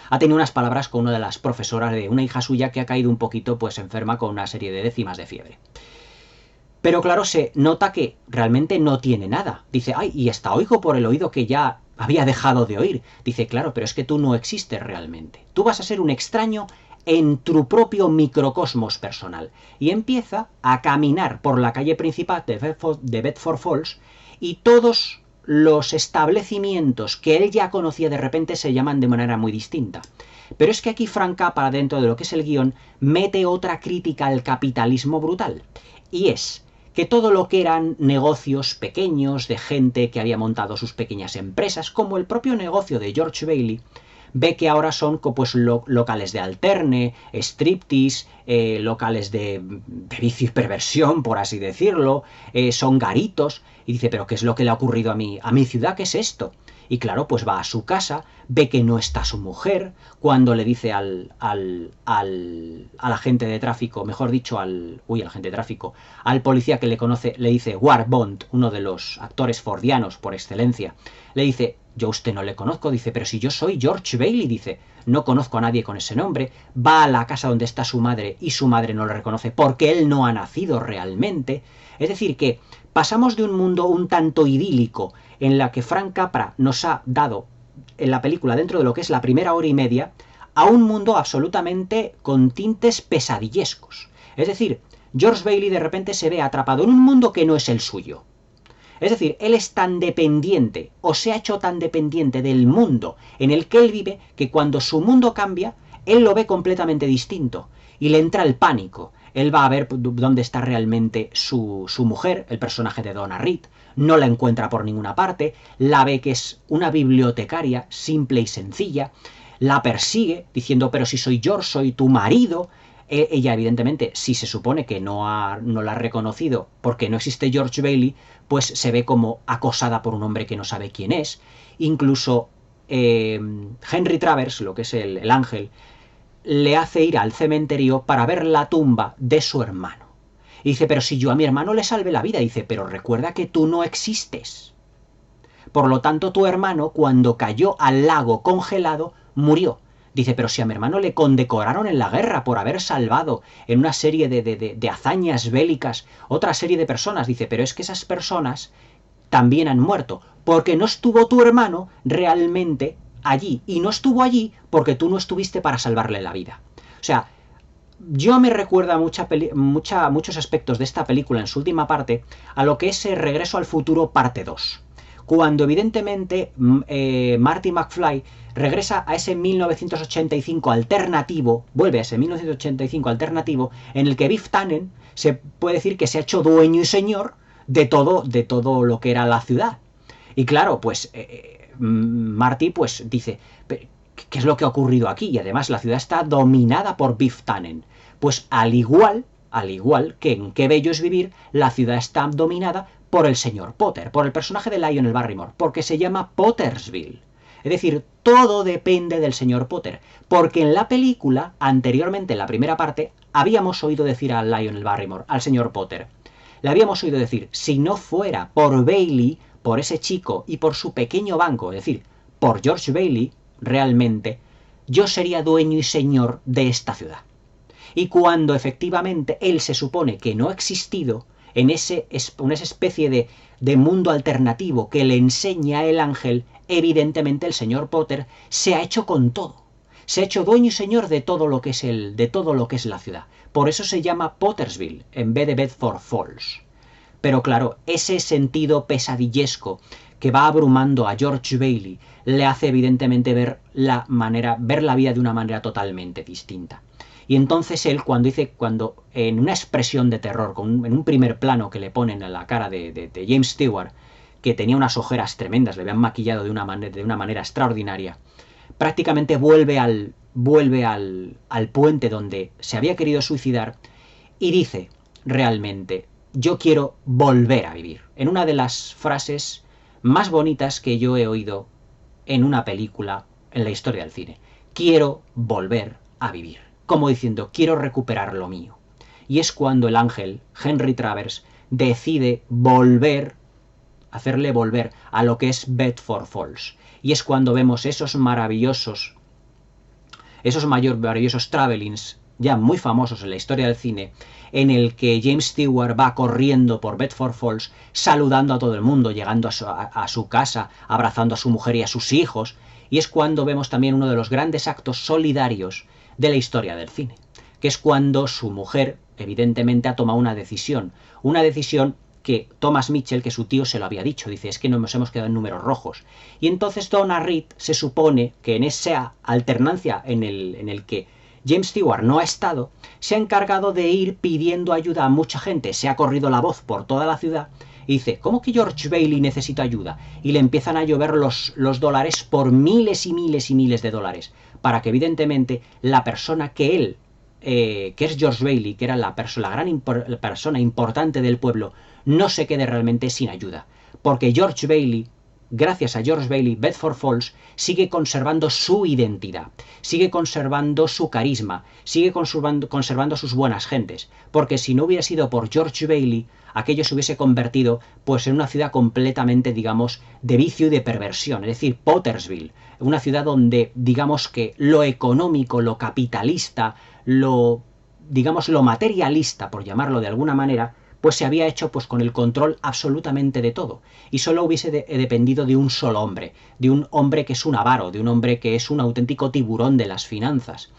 ha tenido unas palabras con una de las profesoras de una hija suya que ha caído un poquito pues enferma con una serie de décimas de fiebre. Pero claro, se nota que realmente no tiene nada. Dice, ay, y hasta oigo por el oído que ya había dejado de oír. Dice, claro, pero es que tú no existes realmente. Tú vas a ser un extraño en tu propio microcosmos personal. Y empieza a caminar por la calle principal de Bedford Falls y todos los establecimientos que él ya conocía de repente se llaman de manera muy distinta. Pero es que aquí Frank Capra, dentro de lo que es el guión, mete otra crítica al capitalismo brutal. Y es que todo lo que eran negocios pequeños de gente que había montado sus pequeñas empresas, como el propio negocio de George Bailey, ve que ahora son pues, locales de alterne, striptease, locales de vicio y perversión, por así decirlo, son garitos, y dice, pero ¿qué es lo que le ha ocurrido a mi ciudad? ¿Qué es esto? Y claro, pues va a su casa, ve que no está su mujer, cuando le dice al agente de tráfico, mejor dicho, al agente de tráfico, al policía que le conoce, le dice Ward Bond, uno de los actores fordianos por excelencia, le dice, yo a usted no le conozco, dice, pero si yo soy George Bailey, dice, no conozco a nadie con ese nombre, va a la casa donde está su madre y su madre no le reconoce porque él no ha nacido realmente. Es decir, que pasamos de un mundo un tanto idílico en la que Frank Capra nos ha dado en la película dentro de lo que es la primera hora y media a un mundo absolutamente con tintes pesadillescos. Es decir, George Bailey de repente se ve atrapado en un mundo que no es el suyo. Es decir, él es tan dependiente o se ha hecho tan dependiente del mundo en el que él vive que cuando su mundo cambia, él lo ve completamente distinto y le entra el pánico. Él va a ver dónde está realmente su mujer, el personaje de Donna Reed, no la encuentra por ninguna parte, la ve que es una bibliotecaria simple y sencilla, la persigue diciendo, pero si soy George, soy tu marido. Ella evidentemente, si se supone que no la ha reconocido porque no existe George Bailey, pues se ve como acosada por un hombre que no sabe quién es. Incluso Henry Travers, lo que es el ángel, le hace ir al cementerio para ver la tumba de su hermano. Y dice, pero si yo a mi hermano le salvé la vida, dice, pero recuerda que tú no existes. Por lo tanto, tu hermano, cuando cayó al lago congelado, murió. Dice, pero si a mi hermano le condecoraron en la guerra por haber salvado en una serie de hazañas bélicas otra serie de personas. Dice, pero es que esas personas también han muerto, porque no estuvo tu hermano realmente allí. Y no estuvo allí porque tú no estuviste para salvarle la vida. O sea, yo me recuerda muchos aspectos de esta película en su última parte a lo que es Regreso al Futuro parte 2. Cuando evidentemente Marty McFly regresa a ese 1985 alternativo, vuelve a ese 1985 alternativo, en el que Biff Tannen se puede decir que se ha hecho dueño y señor de todo lo que era la ciudad. Y claro, pues Marty pues dice, ¿qué es lo que ha ocurrido aquí? Y además la ciudad está dominada por Biff Tannen. Pues al igual que en Qué bello es vivir, la ciudad está dominada por el señor Potter, por el personaje de Lionel Barrymore, porque se llama Pottersville. Es decir, todo depende del señor Potter, porque en la película, anteriormente en la primera parte, habíamos oído decir a Lionel Barrymore, al señor Potter, le habíamos oído decir, si no fuera por Bailey, por ese chico y por su pequeño banco, es decir, por George Bailey, realmente, yo sería dueño y señor de esta ciudad. Y cuando efectivamente él se supone que no ha existido, en esa especie de mundo alternativo que le enseña el ángel, evidentemente el señor Potter se ha hecho con todo. Se ha hecho dueño y señor de todo lo que es la ciudad. Por eso se llama Pottersville en vez de Bedford Falls. Pero claro, ese sentido pesadillesco que va abrumando a George Bailey le hace evidentemente ver la vida de una manera totalmente distinta. Y entonces él, cuando en una expresión de terror, en un primer plano que le ponen en la cara de James Stewart, que tenía unas ojeras tremendas, le habían maquillado de una manera extraordinaria, prácticamente vuelve al puente donde se había querido suicidar y dice realmente: yo quiero volver a vivir. En una de las frases más bonitas que yo he oído en una película en la historia del cine. Quiero volver a vivir. Como diciendo, quiero recuperar lo mío. Y es cuando el ángel, Henry Travers, decide hacerle volver a lo que es Bedford Falls. Y es cuando vemos esos maravillosos travelings ya muy famosos en la historia del cine, en el que James Stewart va corriendo por Bedford Falls, saludando a todo el mundo, llegando a su casa, abrazando a su mujer y a sus hijos, y es cuando vemos también uno de los grandes actos solidarios de la historia del cine, que es cuando su mujer, evidentemente, ha tomado una decisión que Thomas Mitchell, que su tío, se lo había dicho, dice, es que nos hemos quedado en números rojos. Y entonces Donna Reed se supone que en esa alternancia en el que James Stewart no ha estado, se ha encargado de ir pidiendo ayuda a mucha gente, se ha corrido la voz por toda la ciudad, y dice, ¿cómo que George Bailey necesita ayuda? Y le empiezan a llover los dólares por miles y miles y miles de dólares, para que evidentemente la persona que es George Bailey, que era la persona importante del pueblo, no se quede realmente sin ayuda. Porque George Bailey, gracias a George Bailey, Bedford Falls sigue conservando su identidad, sigue conservando su carisma, sigue conservando sus buenas gentes, porque si no hubiera sido por George Bailey, aquello se hubiese convertido pues en una ciudad completamente, digamos, de vicio y de perversión, es decir, Pottersville, una ciudad donde, digamos que lo económico, lo capitalista, lo materialista, por llamarlo de alguna manera, pues se había hecho pues con el control absolutamente de todo, y solo hubiese dependido de un solo hombre, de un hombre que es un avaro, de un hombre que es un auténtico tiburón de las finanzas.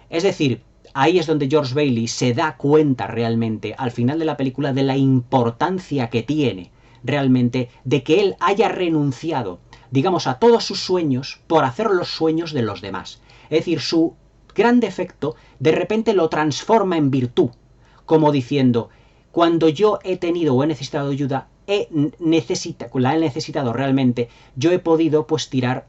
Es decir, ahí es donde George Bailey se da cuenta realmente, al final de la película, de la importancia que tiene realmente de que él haya renunciado, digamos, a todos sus sueños por hacer los sueños de los demás. Es decir, su gran defecto de repente lo transforma en virtud, como diciendo, cuando yo he tenido o he necesitado ayuda, la he necesitado realmente, yo he podido pues tirar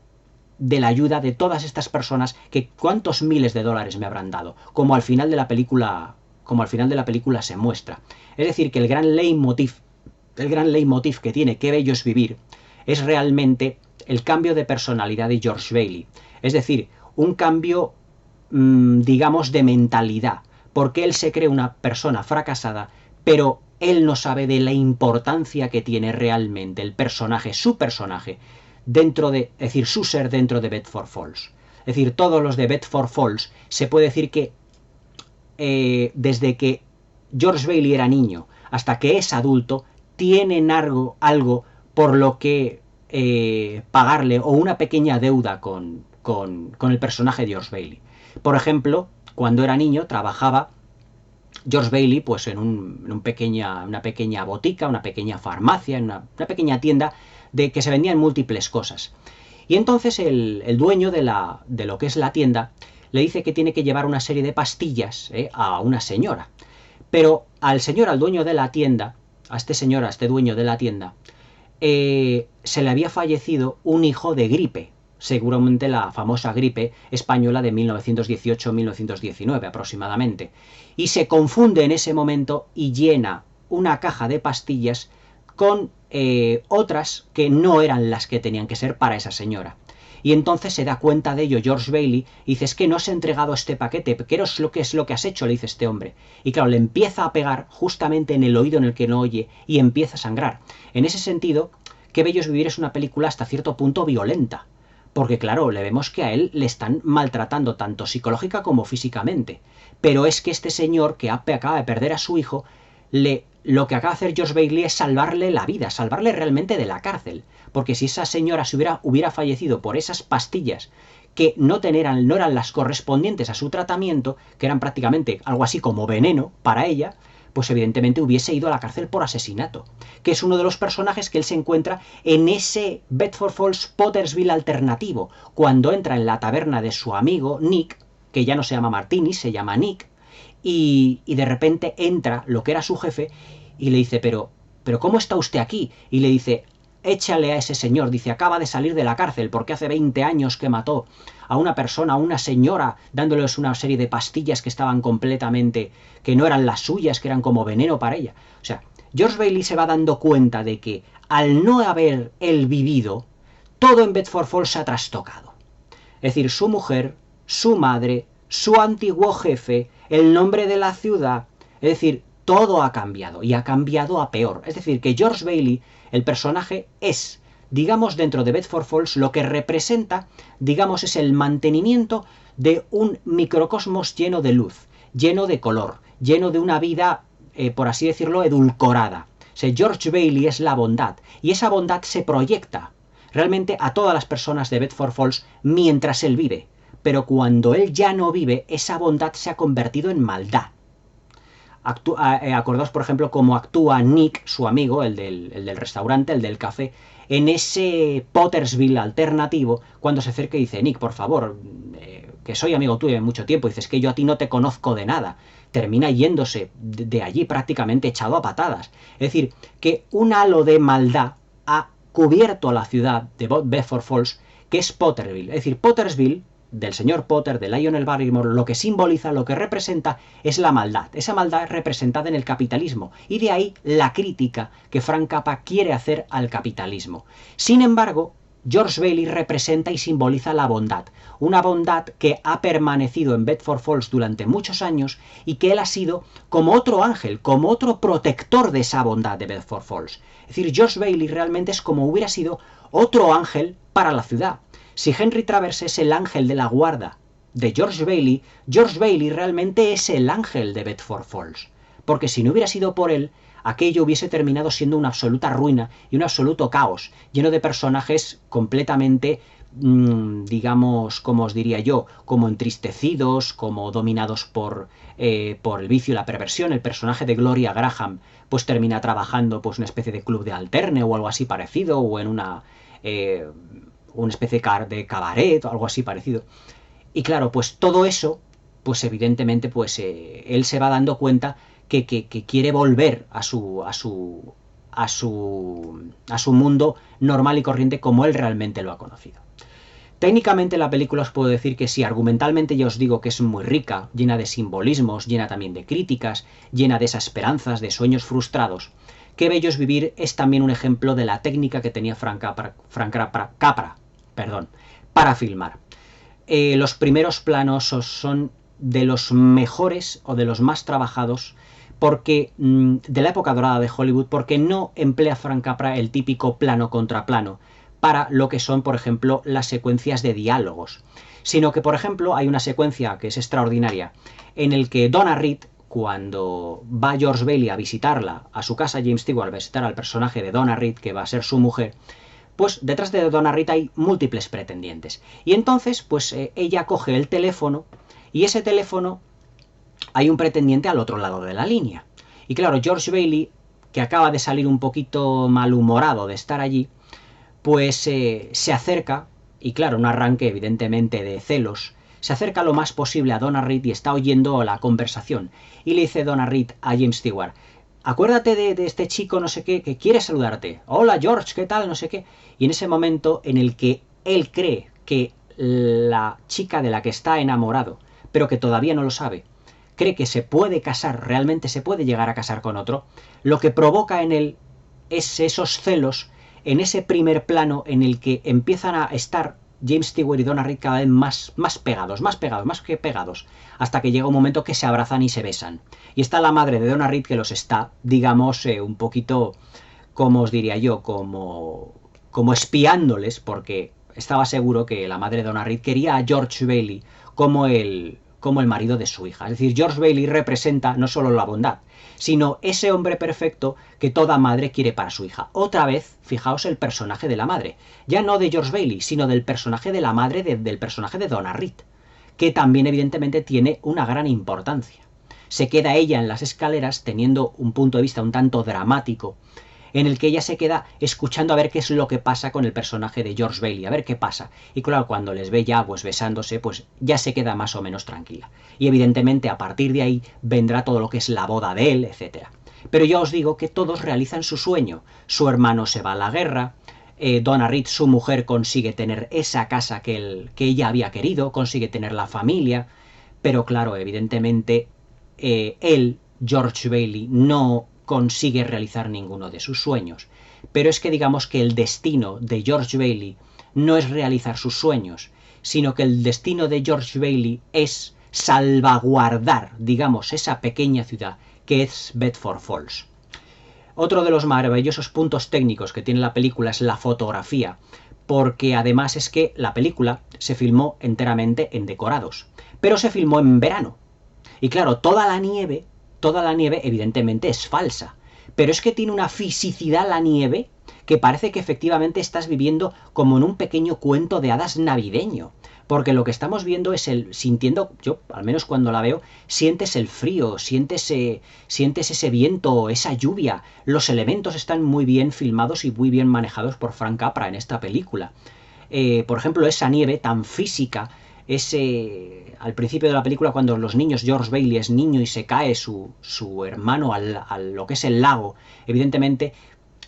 de la ayuda de todas estas personas que cuántos miles de dólares me habrán dado, como al final de la película se muestra. Es decir, que el gran leitmotiv que tiene Qué bello es vivir es realmente el cambio de personalidad de George Bailey. Es decir, un cambio, digamos, de mentalidad, porque él se cree una persona fracasada, pero él no sabe de la importancia que tiene realmente el personaje, su personaje, su ser dentro de Bedford Falls. Es decir, todos los de Bedford Falls, se puede decir que desde que George Bailey era niño hasta que es adulto, tienen algo por lo que pagarle, o una pequeña deuda con el personaje de George Bailey. Por ejemplo, cuando era niño trabajaba George Bailey pues en una pequeña botica, una pequeña farmacia, en una pequeña tienda de que se vendían múltiples cosas. Y entonces el dueño de lo que es la tienda le dice que tiene que llevar una serie de pastillas a una señora. Pero al dueño de la tienda, a este dueño de la tienda, se le había fallecido un hijo de gripe, seguramente la famosa gripe española de 1918-1919 aproximadamente, y se confunde en ese momento y llena una caja de pastillas con otras que no eran las que tenían que ser para esa señora. Y entonces se da cuenta de ello George Bailey y dice, es que no os he entregado este paquete, ¿qué es lo que has hecho? Le dice este hombre. Y claro, le empieza a pegar justamente en el oído en el que no oye y empieza a sangrar. En ese sentido, Qué bello es vivir es una película hasta cierto punto violenta, porque claro, le vemos que a él le están maltratando tanto psicológica como físicamente. Pero es que este señor que acaba de perder a su hijo, le lo que acaba de hacer George Bailey es salvarle la vida, salvarle realmente de la cárcel. Porque si esa señora hubiera fallecido por esas pastillas que no eran las correspondientes a su tratamiento, que eran prácticamente algo así como veneno para ella, pues evidentemente hubiese ido a la cárcel por asesinato, que es uno de los personajes que él se encuentra en ese Bedford Falls Pottersville alternativo, cuando entra en la taberna de su amigo Nick, que ya no se llama Martini, se llama Nick, y de repente entra lo que era su jefe y le dice, pero ¿cómo está usted aquí? Y le dice, échale a ese señor, dice, acaba de salir de la cárcel porque hace 20 años que mató a una persona, a una señora, dándoles una serie de pastillas que estaban completamente, que no eran las suyas, que eran como veneno para ella. O sea, George Bailey se va dando cuenta de que al no haber él vivido, todo en Bedford Falls se ha trastocado. Es decir, su mujer, su madre, su antiguo jefe, el nombre de la ciudad, es decir, todo ha cambiado y ha cambiado a peor. Es decir, que George Bailey, el personaje, es, digamos, dentro de Bedford Falls, lo que representa, digamos, es el mantenimiento de un microcosmos lleno de luz, lleno de color, lleno de una vida, por así decirlo, edulcorada. O sea, George Bailey es la bondad, y esa bondad se proyecta realmente a todas las personas de Bedford Falls mientras él vive. Pero cuando él ya no vive, esa bondad se ha convertido en maldad. Acordaos, por ejemplo, cómo actúa Nick, su amigo, el del restaurante, el del café, en ese Pottersville alternativo, cuando se acerca y dice, Nick, por favor, que soy amigo tuyo de mucho tiempo, dices que yo a ti no te conozco de nada. Termina yéndose de allí prácticamente echado a patadas. Es decir, que un halo de maldad ha cubierto a la ciudad de Bedford Falls, que es Potterville. Es decir, Pottersville, del señor Potter, de Lionel Barrymore, lo que simboliza, lo que representa es la maldad. Esa maldad representada en el capitalismo. Y de ahí la crítica que Frank Capra quiere hacer al capitalismo. Sin embargo, George Bailey representa y simboliza la bondad. Una bondad que ha permanecido en Bedford Falls durante muchos años y que él ha sido como otro ángel, como otro protector de esa bondad de Bedford Falls. Es decir, George Bailey realmente es como hubiera sido otro ángel para la ciudad. Si Henry Travers es el ángel de la guarda de George Bailey realmente es el ángel de Bedford Falls. Porque si no hubiera sido por él, aquello hubiese terminado siendo una absoluta ruina y un absoluto caos, lleno de personajes completamente, digamos, como os diría yo, como entristecidos, como dominados por el vicio y la perversión. El personaje de Gloria Graham pues termina trabajando pues una especie de club de alterne o algo así parecido, o en una especie de cabaret o algo así parecido. Y claro, pues todo eso, pues evidentemente, pues él se va dando cuenta que quiere volver a su mundo normal y corriente como él realmente lo ha conocido. Técnicamente la película os puedo decir que sí, argumentalmente ya os digo que es muy rica, llena de simbolismos, llena también de críticas, llena de esas esperanzas, de sueños frustrados. Qué bello es vivir es también un ejemplo de la técnica que tenía Frank Capra, para filmar. Los primeros planos son de los mejores o de los más trabajados porque de la época dorada de Hollywood, porque no emplea Frank Capra el típico plano contra plano para lo que son, por ejemplo, las secuencias de diálogos, sino que, por ejemplo, hay una secuencia que es extraordinaria en el que Donna Reed, cuando va George Bailey a visitarla a su casa, James Stewart, a visitar al personaje de Donna Reed, que va a ser su mujer, pues detrás de Donna Reed hay múltiples pretendientes. Y entonces, pues ella coge el teléfono y ese teléfono hay un pretendiente al otro lado de la línea. Y claro, George Bailey, que acaba de salir un poquito malhumorado de estar allí, pues se acerca, y claro, un arranque evidentemente de celos, se acerca lo más posible a Donna Reed y está oyendo la conversación. Y le dice Donna Reed a James Stewart, acuérdate de este chico no sé qué, que quiere saludarte. Hola George, ¿qué tal? No sé qué. Y en ese momento en el que él cree que la chica de la que está enamorado, pero que todavía no lo sabe, cree que se puede casar, realmente se puede llegar a casar con otro, lo que provoca en él es esos celos en ese primer plano en el que empiezan a estar James Stewart y Donna Reed cada vez más pegados, más que pegados, hasta que llega un momento que se abrazan y se besan. Y está la madre de Donna Reed que los está, digamos, un poquito, como os diría yo, como espiándoles, porque estaba seguro que la madre de Donna Reed quería a George Bailey como el como el marido de su hija. Es decir, George Bailey representa no solo la bondad, sino ese hombre perfecto que toda madre quiere para su hija. Otra vez, fijaos el personaje de la madre, ya no de George Bailey, sino del personaje de la madre del personaje de Donna Reed, que también evidentemente tiene una gran importancia. Se queda ella en las escaleras teniendo un punto de vista un tanto dramático, en el que ella se queda escuchando a ver qué es lo que pasa con el personaje de George Bailey, a ver qué pasa. Y claro, cuando les ve ya pues besándose, pues ya se queda más o menos tranquila. Y evidentemente a partir de ahí vendrá todo lo que es la boda de él, etc. Pero yo os digo que todos realizan su sueño. Su hermano se va a la guerra, Donna Reed, su mujer, consigue tener esa casa que ella había querido, consigue tener la familia, pero claro, evidentemente él, George Bailey, no consigue realizar ninguno de sus sueños. Pero es que digamos que el destino de George Bailey no es realizar sus sueños, sino que el destino de George Bailey es salvaguardar, digamos, esa pequeña ciudad que es Bedford Falls. Otro de los maravillosos puntos técnicos que tiene la película es la fotografía, porque además es que la película se filmó enteramente en decorados, pero se filmó en verano. Y claro, toda la nieve evidentemente es falsa, pero es que tiene una fisicidad la nieve que parece que efectivamente estás viviendo como en un pequeño cuento de hadas navideño, porque lo que estamos viendo es sintiendo, yo al menos cuando la veo, sientes el frío, sientes ese viento, esa lluvia, los elementos están muy bien filmados y muy bien manejados por Frank Capra en esta película. Por ejemplo, esa nieve tan física, al principio de la película cuando los niños, George Bailey es niño y se cae su hermano a lo que es el lago, evidentemente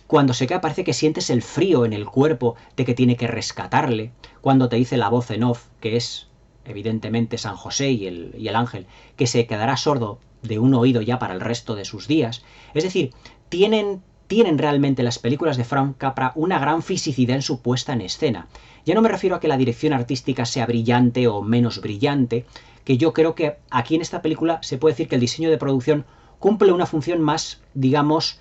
cuando se cae parece que sientes el frío en el cuerpo de que tiene que rescatarle, cuando te dice la voz en off, que es evidentemente San José y el ángel, que se quedará sordo de un oído ya para el resto de sus días. Es decir, tienen realmente las películas de Frank Capra una gran fisicidad en su puesta en escena. Ya no me refiero a que la dirección artística sea brillante o menos brillante, que yo creo que aquí en esta película se puede decir que el diseño de producción cumple una función más, digamos,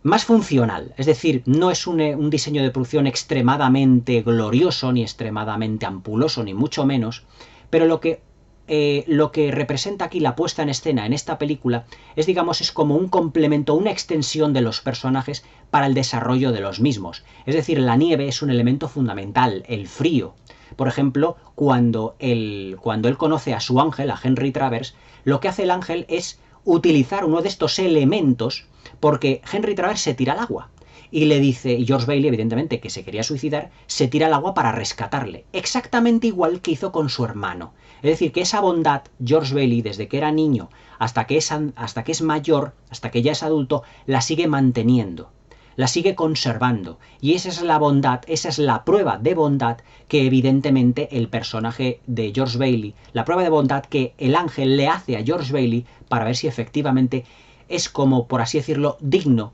más funcional. Es decir, no es un diseño de producción extremadamente glorioso, ni extremadamente ampuloso, ni mucho menos, pero lo que representa aquí la puesta en escena en esta película es, digamos, es como un complemento, una extensión de los personajes para el desarrollo de los mismos. Es decir, la nieve es un elemento fundamental, el frío. Por ejemplo, cuando él conoce a su ángel, a Henry Travers, lo que hace el ángel es utilizar uno de estos elementos porque Henry Travers se tira al agua. Y le dice, y George Bailey, evidentemente, que se quería suicidar, se tira al agua para rescatarle. Exactamente igual que hizo con su hermano. Es decir, que esa bondad, George Bailey, desde que era niño hasta que es mayor, hasta que ya es adulto, la sigue manteniendo, la sigue conservando. Y esa es la bondad, esa es la prueba de bondad que evidentemente el personaje de George Bailey, la prueba de bondad que el ángel le hace a George Bailey para ver si efectivamente es como, por así decirlo, digno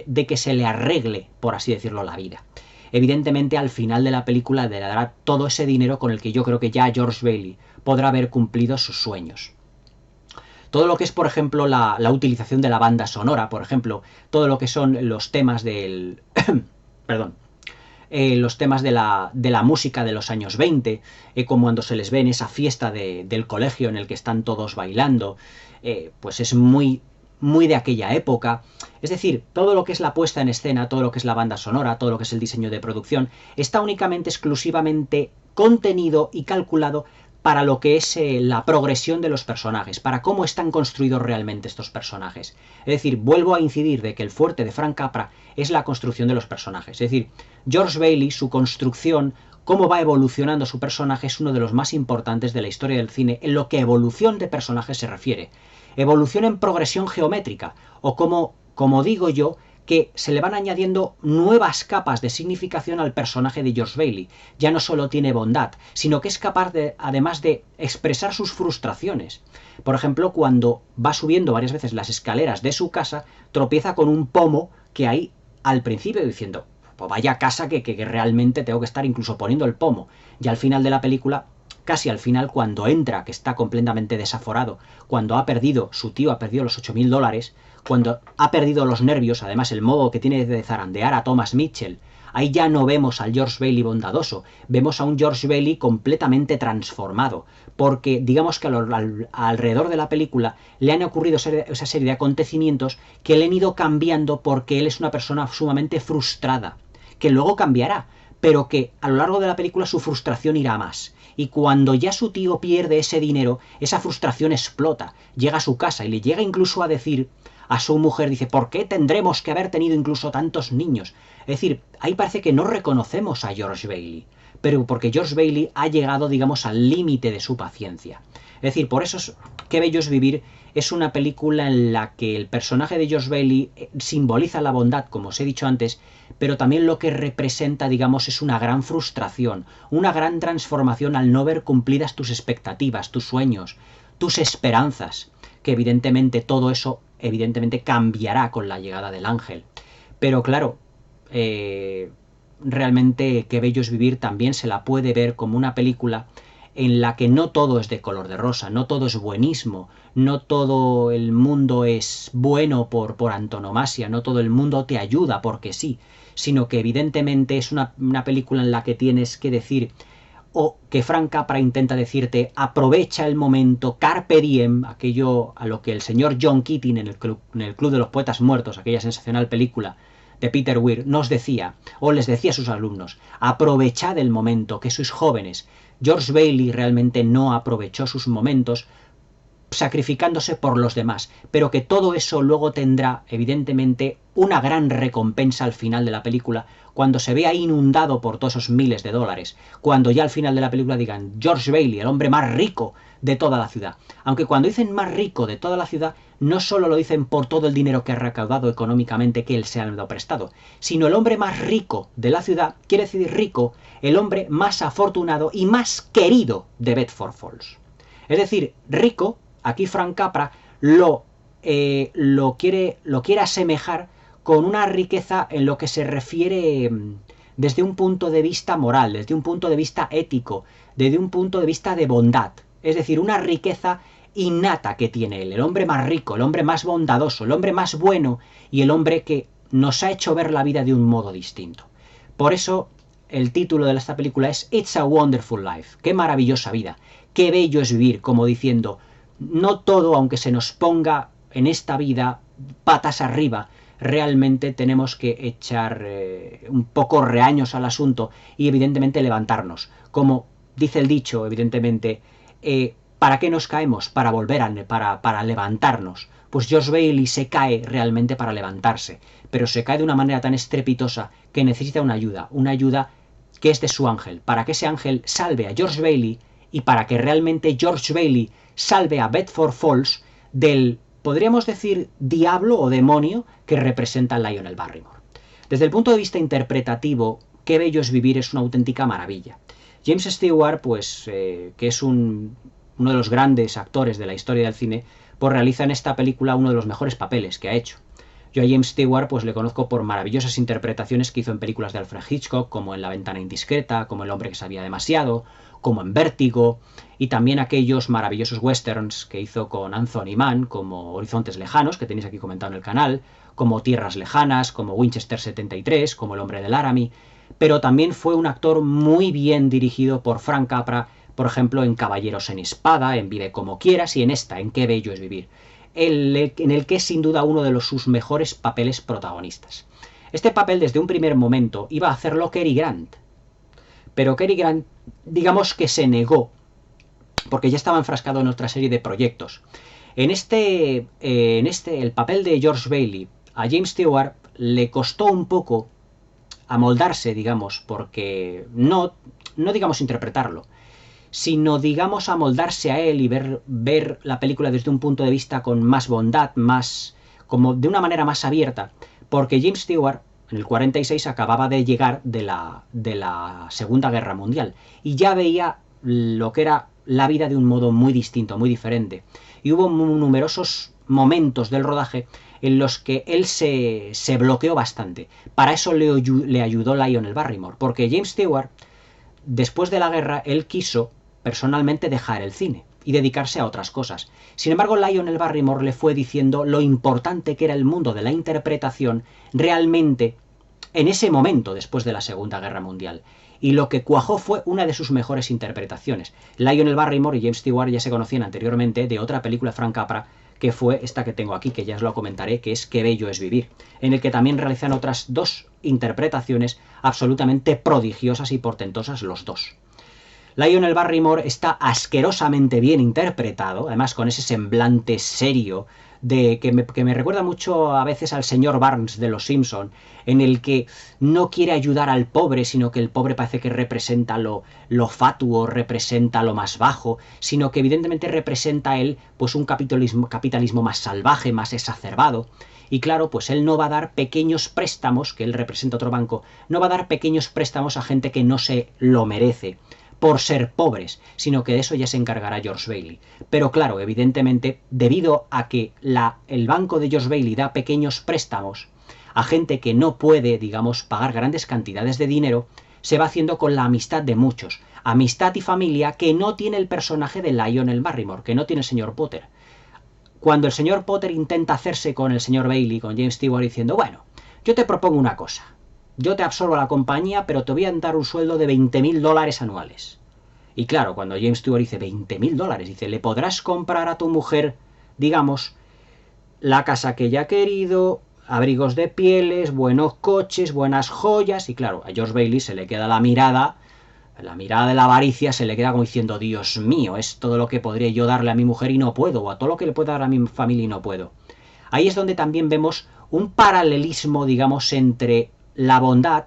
de que se le arregle, por así decirlo, la vida. Evidentemente, al final de la película le dará todo ese dinero con el que yo creo que ya George Bailey podrá haber cumplido sus sueños. Todo lo que es, por ejemplo, la utilización de la banda sonora, por ejemplo, todo lo que son los temas del... perdón. Los temas de la música de los años 20, como cuando se les ve en esa fiesta del colegio en el que están todos bailando, pues es muy de aquella época. Es decir, todo lo que es la puesta en escena, todo lo que es la banda sonora, todo lo que es el diseño de producción, está únicamente, exclusivamente contenido y calculado para lo que es la progresión de los personajes, para cómo están construidos realmente estos personajes. Es decir, vuelvo a incidir de que el fuerte de Frank Capra es la construcción de los personajes. Es decir, George Bailey, su construcción, cómo va evolucionando su personaje, es uno de los más importantes de la historia del cine en lo que a evolución de personajes se refiere. Evolución en progresión geométrica, o como digo yo, que se le van añadiendo nuevas capas de significación al personaje de George Bailey. Ya no solo tiene bondad, sino que es capaz de, además de expresar sus frustraciones. Por ejemplo, cuando va subiendo varias veces las escaleras de su casa, tropieza con un pomo que hay al principio diciendo, pues vaya casa que realmente tengo que estar incluso poniendo el pomo. Y al final de la película, casi al final, cuando entra, que está completamente desaforado, cuando su tío ha perdido los $8.000, cuando ha perdido los nervios, además el modo que tiene de zarandear a Thomas Mitchell, Ahí ya no vemos al George Bailey bondadoso, vemos a un George Bailey completamente transformado, porque digamos que alrededor de la película le han ocurrido esa serie de acontecimientos que le han ido cambiando porque él es una persona sumamente frustrada, que luego cambiará, pero que a lo largo de la película su frustración irá más. Y cuando ya su tío pierde ese dinero, esa frustración explota, llega a su casa y le llega incluso a decir a su mujer, dice, ¿por qué tendremos que haber tenido incluso tantos niños? Es decir, ahí parece que no reconocemos a George Bailey, pero porque George Bailey ha llegado, digamos, al límite de su paciencia. Es decir, por eso Qué bello es vivir es una película en la que el personaje de George Bailey simboliza la bondad, como os he dicho antes, pero también lo que representa, digamos, es una gran frustración, una gran transformación al no ver cumplidas tus expectativas, tus sueños, tus esperanzas, que evidentemente todo eso evidentemente cambiará con la llegada del ángel. Pero claro, realmente Qué bello es vivir también se la puede ver como una película en la que no todo es de color de rosa, no todo es buenismo, no todo el mundo es bueno por antonomasia, no todo el mundo te ayuda porque sí, sino que evidentemente es una película en la que tienes que decir, o que Frank Capra intenta decirte, aprovecha el momento, carpe diem, aquello a lo que el señor John Keating en el Club de los Poetas Muertos, aquella sensacional película de Peter Weir, nos decía, o les decía a sus alumnos, aprovechad el momento, que sois jóvenes. George Bailey realmente no aprovechó sus momentos sacrificándose por los demás, pero que todo eso luego tendrá, evidentemente, una gran recompensa al final de la película, cuando se vea inundado por todos esos miles de dólares, cuando ya al final de la película digan George Bailey, el hombre más rico de toda la ciudad. Aunque cuando dicen más rico de toda la ciudad, no solo lo dicen por todo el dinero que ha recaudado económicamente que él se ha dado prestado, sino el hombre más rico de la ciudad, quiere decir rico, el hombre más afortunado y más querido de Bedford Falls. Es decir, rico, aquí Frank Capra lo quiere asemejar con una riqueza en lo que se refiere desde un punto de vista moral, desde un punto de vista ético, desde un punto de vista de bondad. Es decir, una riqueza innata que tiene él, el hombre más rico, el hombre más bondadoso, el hombre más bueno y el hombre que nos ha hecho ver la vida de un modo distinto. Por eso el título de esta película es It's a Wonderful Life, qué maravillosa vida, qué bello es vivir, como diciendo, no todo, aunque se nos ponga en esta vida patas arriba, realmente tenemos que echar un poco reaños al asunto y evidentemente levantarnos. Como dice el dicho, evidentemente, ¿para qué nos caemos? Para volver para levantarnos. Pues George Bailey se cae realmente para levantarse, pero se cae de una manera tan estrepitosa que necesita una ayuda que es de su ángel, para que ese ángel salve a George Bailey y para que realmente George Bailey salve a Bedford Falls del, podríamos decir, diablo o demonio que representa a Lionel Barrymore. Desde el punto de vista interpretativo, Qué bello es vivir es una auténtica maravilla. James Stewart, pues, que es uno de los grandes actores de la historia del cine, pues realiza en esta película uno de los mejores papeles que ha hecho. Yo a James Stewart pues le conozco por maravillosas interpretaciones que hizo en películas de Alfred Hitchcock, como en La ventana indiscreta, como El hombre que sabía demasiado, como en Vértigo, y también aquellos maravillosos westerns que hizo con Anthony Mann, como Horizontes lejanos, que tenéis aquí comentado en el canal, como Tierras lejanas, como Winchester 73, como El hombre del Laramie, pero también fue un actor muy bien dirigido por Frank Capra, por ejemplo en Caballeros en Espada, en Vive como quieras y en esta, en Qué bello es vivir, en el que es sin duda uno de sus mejores papeles protagonistas. Este papel desde un primer momento iba a hacerlo Cary Grant, pero Cary Grant digamos que se negó, porque ya estaba enfrascado en otra serie de proyectos. En el papel de George Bailey a James Stewart le costó un poco amoldarse, digamos, porque no digamos interpretarlo, sino digamos amoldarse a él y ver la película desde un punto de vista con más bondad, más como de una manera más abierta, porque James Stewart en el 46 acababa de llegar de la Segunda Guerra Mundial y ya veía lo que era la vida de un modo muy distinto, muy diferente. Y hubo numerosos momentos del rodaje en los que él se bloqueó bastante. Para eso le ayudó Lionel Barrymore, porque James Stewart, después de la guerra, él quiso personalmente dejar el cine y dedicarse a otras cosas. Sin embargo, Lionel Barrymore le fue diciendo lo importante que era el mundo de la interpretación realmente en ese momento después de la Segunda Guerra Mundial. Y lo que cuajó fue una de sus mejores interpretaciones. Lionel Barrymore y James Stewart ya se conocían anteriormente de otra película de Frank Capra, que fue esta que tengo aquí, que ya os lo comentaré, que es Qué bello es vivir, en el que también realizan otras dos interpretaciones absolutamente prodigiosas y portentosas los dos. Lionel Barrymore está asquerosamente bien interpretado, además con ese semblante serio que me recuerda mucho a veces al señor Barnes de Los Simpson, en el que no quiere ayudar al pobre, sino que el pobre parece que representa lo fatuo, representa lo más bajo, sino que evidentemente representa él pues un capitalismo más salvaje, más exacerbado. Y claro, pues él no va a dar pequeños préstamos, que él representa otro banco, no va a dar pequeños préstamos a gente que no se lo merece por ser pobres, sino que de eso ya se encargará George Bailey. Pero claro, evidentemente, debido a que el banco de George Bailey da pequeños préstamos a gente que no puede, digamos, pagar grandes cantidades de dinero, se va haciendo con la amistad de muchos. Amistad y familia que no tiene el personaje de Lionel Barrymore, que no tiene el señor Potter. Cuando el señor Potter intenta hacerse con el señor Bailey, con James Stewart, diciendo, bueno, yo te propongo una cosa. Yo te absorbo la compañía, pero te voy a dar un sueldo de $20.000 anuales. Y claro, cuando James Stewart dice $20.000, dice, ¿le podrás comprar a tu mujer, digamos, la casa que ella ha querido, abrigos de pieles, buenos coches, buenas joyas? Y claro, a George Bailey se le queda la mirada de la avaricia, se le queda como diciendo, Dios mío, es todo lo que podría yo darle a mi mujer y no puedo, o a todo lo que le puedo dar a mi familia y no puedo. Ahí es donde también vemos un paralelismo, digamos, entre la bondad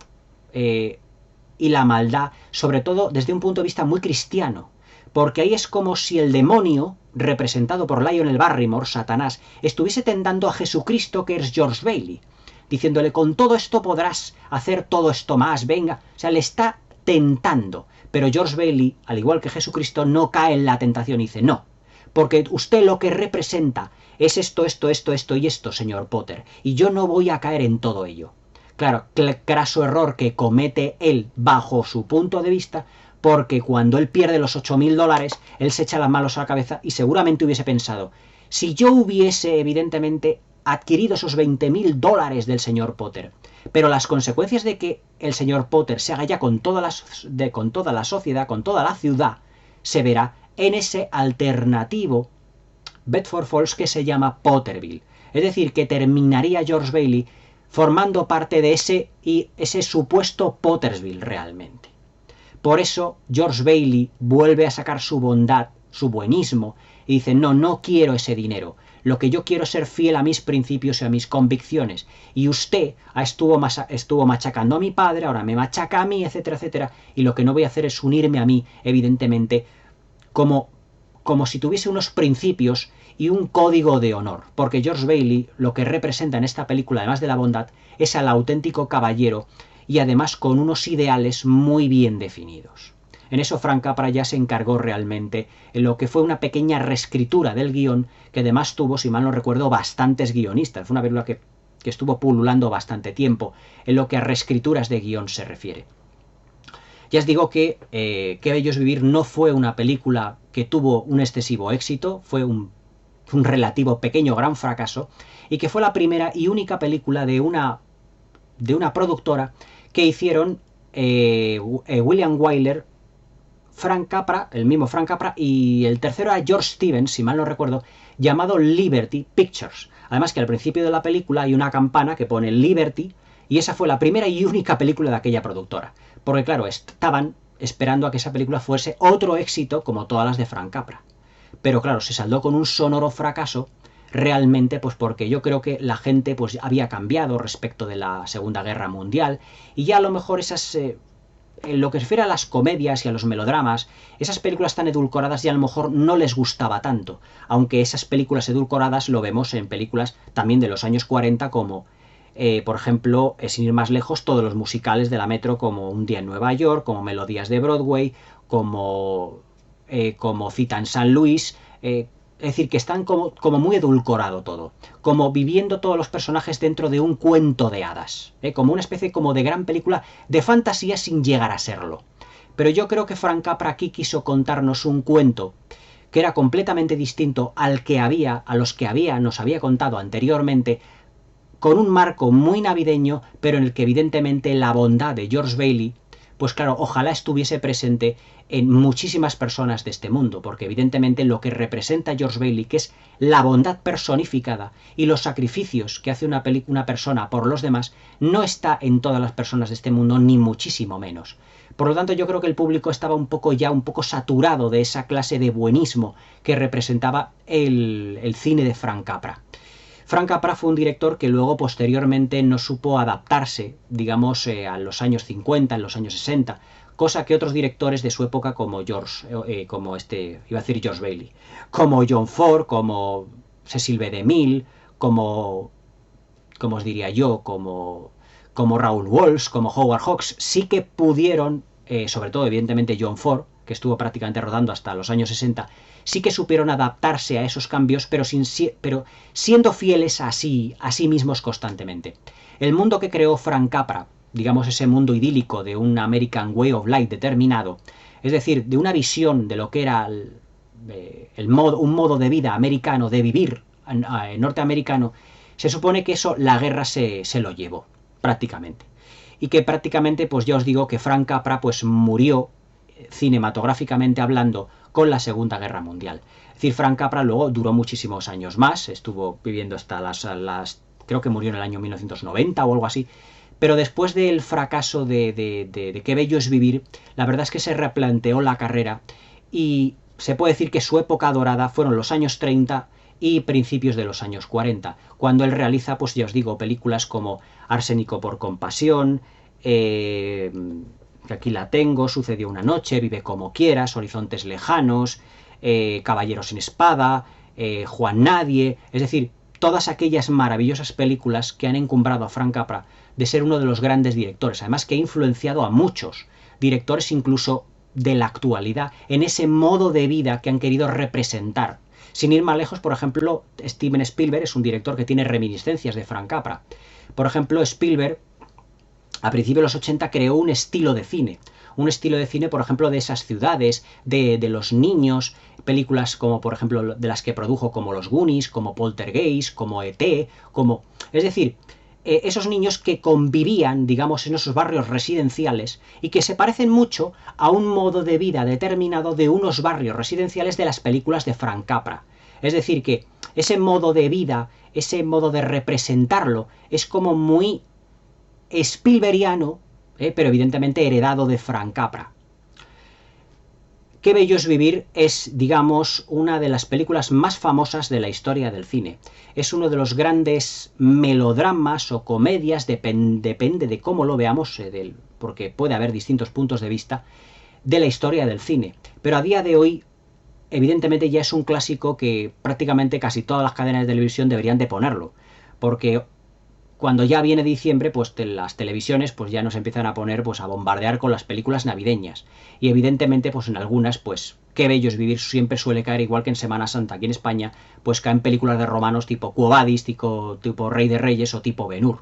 y la maldad, sobre todo desde un punto de vista muy cristiano, porque ahí es como si el demonio, representado por Lionel Barrymore, Satanás, estuviese tentando a Jesucristo, que es George Bailey, diciéndole, con todo esto podrás hacer todo esto más, venga, o sea, le está tentando, pero George Bailey, al igual que Jesucristo, no cae en la tentación y dice, no, porque usted lo que representa es esto, y esto, señor Potter, y yo no voy a caer en todo ello. Claro, craso error que comete él bajo su punto de vista, porque cuando él pierde los $8.000, él se echa las manos a la cabeza y seguramente hubiese pensado, si yo hubiese evidentemente adquirido esos $20.000 del señor Potter, pero las consecuencias de que el señor Potter se haga ya con toda la sociedad, con toda la ciudad, se verá en ese alternativo Bedford Falls que se llama Potterville. Es decir, que terminaría George Bailey formando parte de ese supuesto Pottersville realmente. Por eso George Bailey vuelve a sacar su bondad, su buenismo, y dice, no, no quiero ese dinero. Lo que yo quiero es ser fiel a mis principios y a mis convicciones. Y usted estuvo machacando a mi padre, ahora me machaca a mí, etcétera, etcétera. Y lo que no voy a hacer es unirme a mí, evidentemente, como si tuviese unos principios y un código de honor, porque George Bailey lo que representa en esta película, además de la bondad, es al auténtico caballero y además con unos ideales muy bien definidos. En eso Frank Capra ya se encargó realmente en lo que fue una pequeña reescritura del guión, que además tuvo, si mal no recuerdo, bastantes guionistas. Fue una película que estuvo pululando bastante tiempo en lo que a reescrituras de guión se refiere. Ya os digo que Qué bello es vivir no fue una película que tuvo un excesivo éxito, fue un relativo pequeño gran fracaso, y que fue la primera y única película de una productora que hicieron William Wyler, Frank Capra, el mismo Frank Capra, y el tercero era George Stevens, si mal no recuerdo, llamado Liberty Pictures. Además que al principio de la película hay una campana que pone Liberty, y esa fue la primera y única película de aquella productora. Porque claro, estaban esperando a que esa película fuese otro éxito como todas las de Frank Capra. Pero claro, se saldó con un sonoro fracaso, realmente pues porque yo creo que la gente pues había cambiado respecto de la Segunda Guerra Mundial, y ya a lo mejor esas... en lo que se refiere a las comedias y a los melodramas, esas películas tan edulcoradas ya a lo mejor no les gustaba tanto, aunque esas películas edulcoradas lo vemos en películas también de los años 40 como, por ejemplo, sin ir más lejos, todos los musicales de la Metro como Un día en Nueva York, como Melodías de Broadway, como Cita en San Luis, es decir, que están como muy edulcorado todo, como viviendo todos los personajes dentro de un cuento de hadas, como una especie como de gran película de fantasía sin llegar a serlo. Pero yo creo que Frank Capra aquí quiso contarnos un cuento que era completamente distinto a los que nos había contado anteriormente, con un marco muy navideño, pero en el que evidentemente la bondad de George Bailey, pues claro, ojalá estuviese presente en muchísimas personas de este mundo, porque evidentemente lo que representa George Bailey, que es la bondad personificada y los sacrificios que hace una persona por los demás, no está en todas las personas de este mundo, ni muchísimo menos. Por lo tanto, yo creo que el público estaba un poco saturado de esa clase de buenismo que representaba el cine de Frank Capra. Frank Capra fue un director que luego posteriormente no supo adaptarse, digamos, a los años 50, en los años 60, cosa que otros directores de su época como George Bailey, como John Ford, como Cecil B. DeMille, como os diría yo, como Raoul Walsh, como Howard Hawks, sí que pudieron, sobre todo evidentemente John Ford, que estuvo prácticamente rodando hasta los años 60, sí que supieron adaptarse a esos cambios, pero siendo fieles a sí mismos constantemente. El mundo que creó Frank Capra, digamos ese mundo idílico de un American Way of Life determinado, es decir, de una visión de lo que era un modo de vida americano, de vivir norteamericano, se supone que eso la guerra se lo llevó, prácticamente. Y que prácticamente, pues ya os digo que Frank Capra pues murió, cinematográficamente hablando, con la Segunda Guerra Mundial. Es decir, Frank Capra luego duró muchísimos años más, estuvo viviendo hasta creo que murió en el año 1990 o algo así, pero después del fracaso de Qué bello es vivir, la verdad es que se replanteó la carrera y se puede decir que su época dorada fueron los años 30 y principios de los años 40, cuando él realiza, pues ya os digo, películas como Arsénico por compasión, que aquí la tengo, Sucedió una noche, Vive como quieras, Horizontes lejanos, Caballeros sin espada, Juan Nadie, es decir, todas aquellas maravillosas películas que han encumbrado a Frank Capra de ser uno de los grandes directores, además que ha influenciado a muchos directores incluso de la actualidad en ese modo de vida que han querido representar. Sin ir más lejos, por ejemplo, Steven Spielberg es un director que tiene reminiscencias de Frank Capra. Por ejemplo, Spielberg, a principios de los 80, creó un estilo de cine, por ejemplo, de esas ciudades, de los niños, películas como, por ejemplo, de las que produjo, como Los Goonies, como Poltergeist, como E.T., es decir, esos niños que convivían, digamos, en esos barrios residenciales y que se parecen mucho a un modo de vida determinado de unos barrios residenciales de las películas de Frank Capra. Es decir, que ese modo de vida, ese modo de representarlo, es como muy Spielbergiano, pero evidentemente heredado de Frank Capra. Qué bello es vivir es, digamos, una de las películas más famosas de la historia del cine. Es uno de los grandes melodramas o comedias, depende de cómo lo veamos, porque puede haber distintos puntos de vista, de la historia del cine. Pero a día de hoy, evidentemente ya es un clásico que prácticamente casi todas las cadenas de televisión deberían de ponerlo, porque cuando ya viene diciembre, pues las televisiones pues ya nos empiezan a poner, pues a bombardear con las películas navideñas. Y evidentemente, pues en algunas, pues Qué bello es vivir siempre suele caer, igual que en Semana Santa aquí en España, pues caen películas de romanos tipo Quo Vadis, tipo Rey de Reyes o tipo Ben-Hur.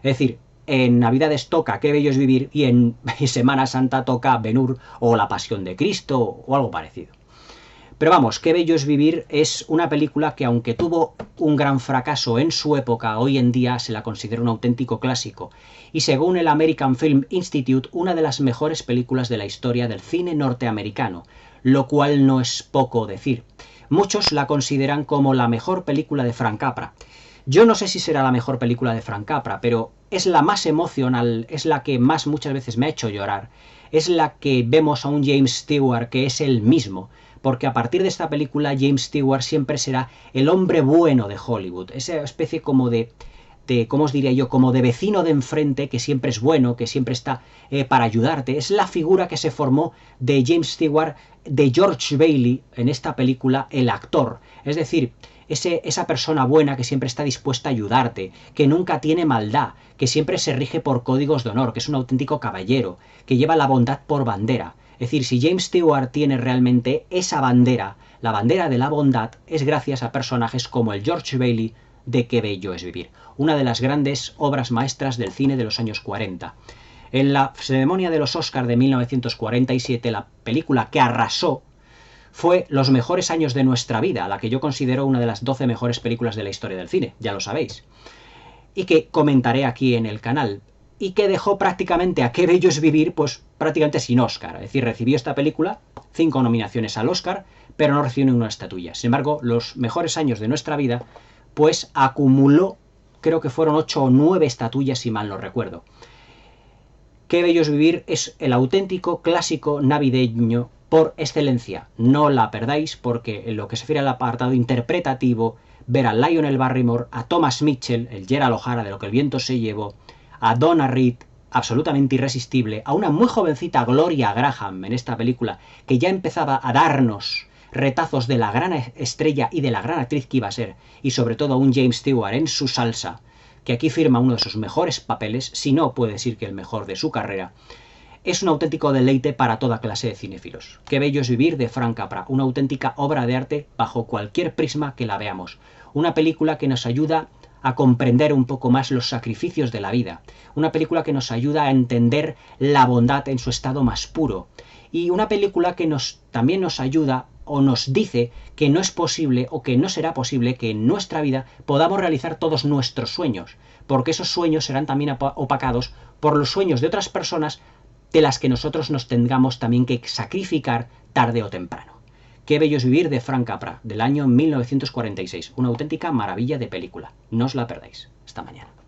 Es decir, en Navidades toca Qué bello es vivir y en Semana Santa toca Ben-Hur o La Pasión de Cristo o algo parecido. Pero vamos, Qué bello es vivir es una película que, aunque tuvo un gran fracaso en su época, hoy en día se la considera un auténtico clásico. Y según el American Film Institute, una de las mejores películas de la historia del cine norteamericano, lo cual no es poco decir. Muchos la consideran como la mejor película de Frank Capra. Yo no sé si será la mejor película de Frank Capra, pero es la más emocional, es la que más muchas veces me ha hecho llorar. Es la que vemos a un James Stewart que es el mismo, porque a partir de esta película James Stewart siempre será el hombre bueno de Hollywood, esa especie como ¿cómo os diría yo? Como de vecino de enfrente, que siempre es bueno, que siempre está para ayudarte. Es la figura que se formó de James Stewart, de George Bailey, en esta película, el actor. Es decir, esa persona buena que siempre está dispuesta a ayudarte, que nunca tiene maldad, que siempre se rige por códigos de honor, que es un auténtico caballero, que lleva la bondad por bandera. Es decir, si James Stewart tiene realmente esa bandera, la bandera de la bondad, es gracias a personajes como el George Bailey de Qué bello es vivir, una de las grandes obras maestras del cine de los años 40. En la ceremonia de los Oscars de 1947, la película que arrasó fue Los mejores años de nuestra vida, la que yo considero una de las 12 mejores películas de la historia del cine, ya lo sabéis. y que comentaré aquí en el canal, y que dejó prácticamente a Qué bello es vivir, pues prácticamente sin Oscar. Es decir, recibió esta película 5 nominaciones al Oscar, pero no recibió ninguna estatuilla. Sin embargo, los mejores años de nuestra vida, pues acumuló, creo que fueron 8 o 9 estatuillas, si mal no recuerdo. Qué bello es vivir es el auténtico clásico navideño por excelencia. No la perdáis, porque en lo que se refiere al apartado interpretativo, ver a Lionel Barrymore, a Thomas Mitchell, el Gerald O'Hara de Lo que el viento se llevó, a Donna Reed, absolutamente irresistible, a una muy jovencita Gloria Graham en esta película, que ya empezaba a darnos retazos de la gran estrella y de la gran actriz que iba a ser, y sobre todo a un James Stewart en su salsa, que aquí firma uno de sus mejores papeles, si no puede decir que el mejor de su carrera. Es un auténtico deleite para toda clase de cinéfilos. Qué bello es vivir, de Frank Capra, una auténtica obra de arte bajo cualquier prisma que la veamos. Una película que nos ayuda a comprender un poco más los sacrificios de la vida. Una película que nos ayuda a entender la bondad en su estado más puro. Y una película que también nos ayuda o nos dice que no es posible o que no será posible que en nuestra vida podamos realizar todos nuestros sueños, porque esos sueños serán también opacados por los sueños de otras personas de las que nosotros nos tengamos también que sacrificar tarde o temprano. Qué bello es vivir, de Frank Capra, del año 1946. Una auténtica maravilla de película. No os la perdáis. Hasta mañana.